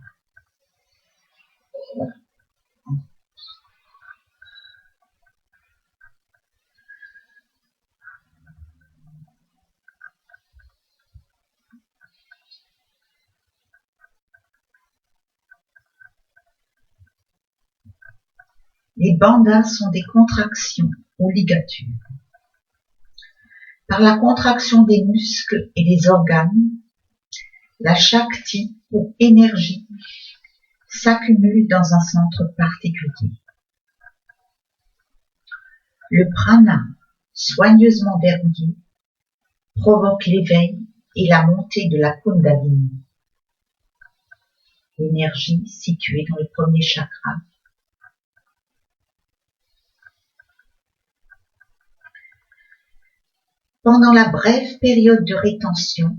Les bandas sont des contractions ou ligatures. Par la contraction des muscles et des organes, la Shakti ou énergie s'accumule dans un centre particulier. Le prana, soigneusement verrouillé, provoque l'éveil et la montée de la Kundalini, l'énergie située dans le premier chakra. Pendant la brève période de rétention,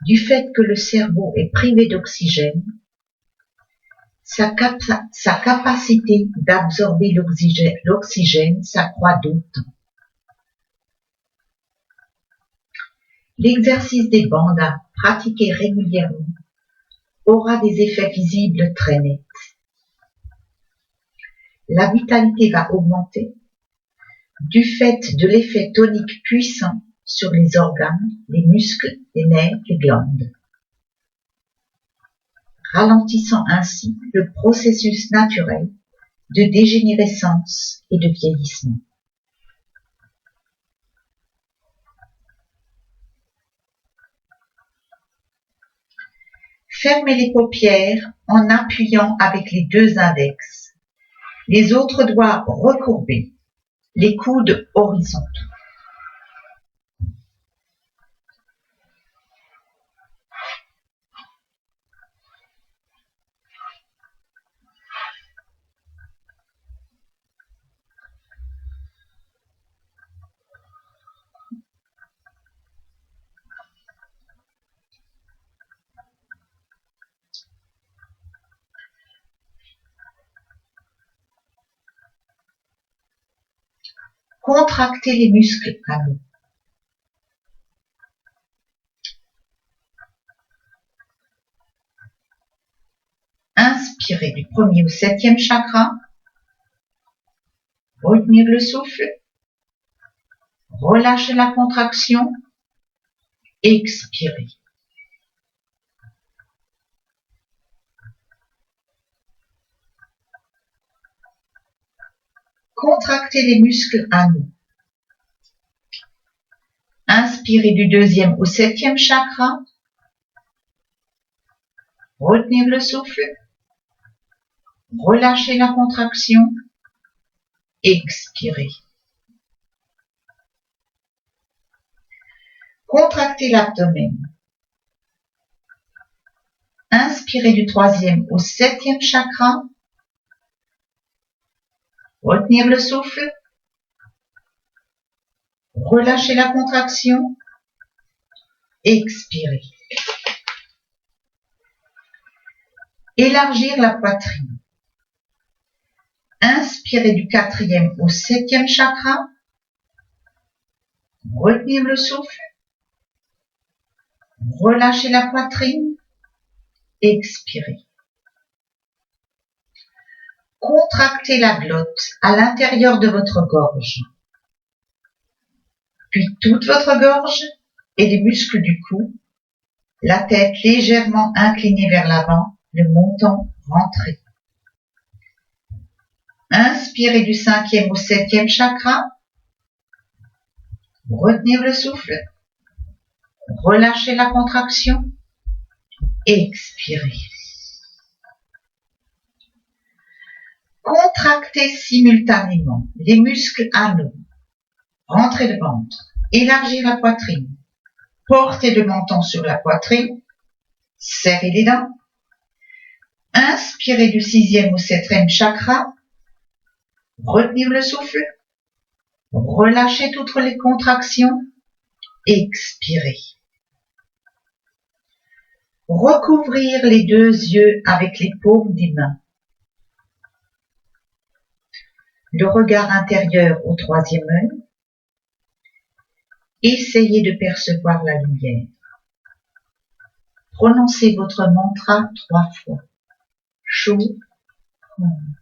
du fait que le cerveau est privé d'oxygène, sa capacité d'absorber l'oxygène s'accroît d'autant. L'exercice des bandas pratiqué régulièrement aura des effets visibles très nets. La vitalité va augmenter du fait de l'effet tonique puissant sur les organes, les muscles, les nerfs, les glandes, ralentissant ainsi le processus naturel de dégénérescence et de vieillissement. Fermez les paupières en appuyant avec les deux index, les autres doigts recourbés, les coudes horizontaux. Contractez les muscles canaux. Inspirez du premier au septième chakra. Retenir le souffle. Relâchez la contraction. Expirez. Contractez les muscles anneaux. Inspirez du deuxième au septième chakra. Retenir le souffle. Relâchez la contraction. Expirez. Contractez l'abdomen. Inspirez du troisième au septième chakra. Retenir le souffle. Relâchez la contraction. Expirez. Élargir la poitrine. Inspirez du quatrième au septième chakra. Retenir le souffle. Relâchez la poitrine. Expirez. Contractez la glotte à l'intérieur de votre gorge, puis toute votre gorge et les muscles du cou, la tête légèrement inclinée vers l'avant, le menton rentré. Inspirez du cinquième au septième chakra. Retenir le souffle. Relâchez la contraction. Expirez. Contractez simultanément les muscles anneaux. Rentrez le ventre. Élargir la poitrine. Portez le menton sur la poitrine. Serrez les dents. Inspirez du sixième au septième chakra. Retenir le souffle. Relâchez toutes les contractions. Expirez. Recouvrir les deux yeux avec les paumes des mains. le regard intérieur au troisième œil. Essayez de percevoir la lumière. Prononcez votre mantra 3 fois. Shu, Hum.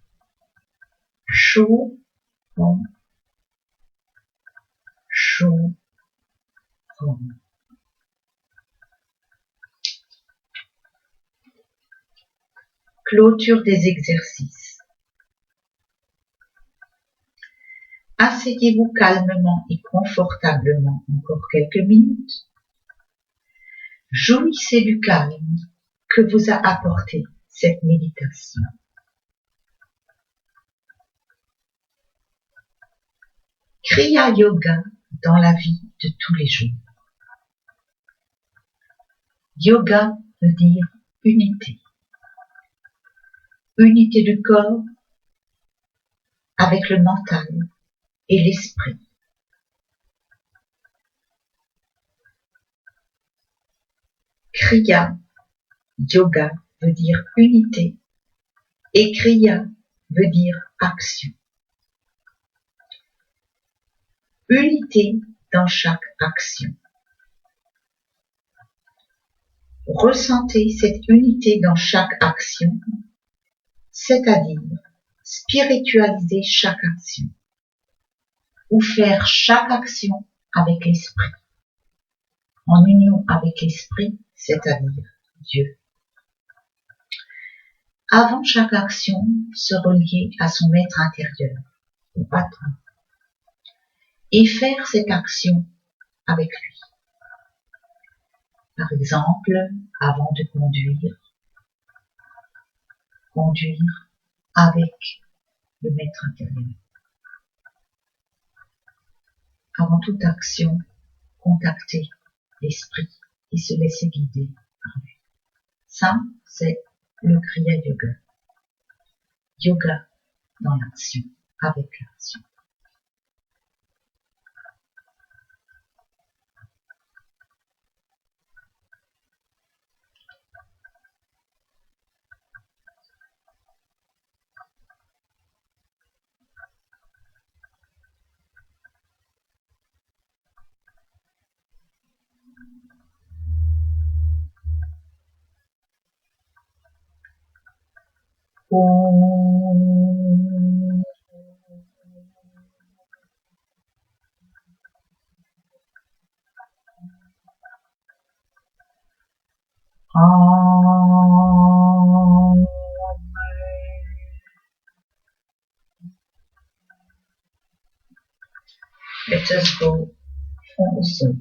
Shu, Hum. Shu, Hum. Clôture des exercices. Asseyez-vous calmement et confortablement encore quelques minutes. Jouissez du calme que vous a apporté cette méditation. Kriya Yoga dans la vie de tous les jours. Yoga veut dire unité. Unité du corps avec le mental et l'esprit. Kriya Yoga veut dire unité et Kriya veut dire action. Unité dans chaque action. Ressentez cette unité dans chaque action, c'est-à-dire spiritualiser chaque action ou faire chaque action avec l'esprit, en union avec l'esprit, c'est-à-dire Dieu. Avant chaque action, se relier à son maître intérieur, au patron, et faire cette action avec lui. Par exemple, avant de conduire avec le maître intérieur. Avant toute action, contacter l'esprit et se laisser guider par lui. Ça, c'est le Kriya Yoga. Yoga dans l'action, avec l'action. Om. Let us go also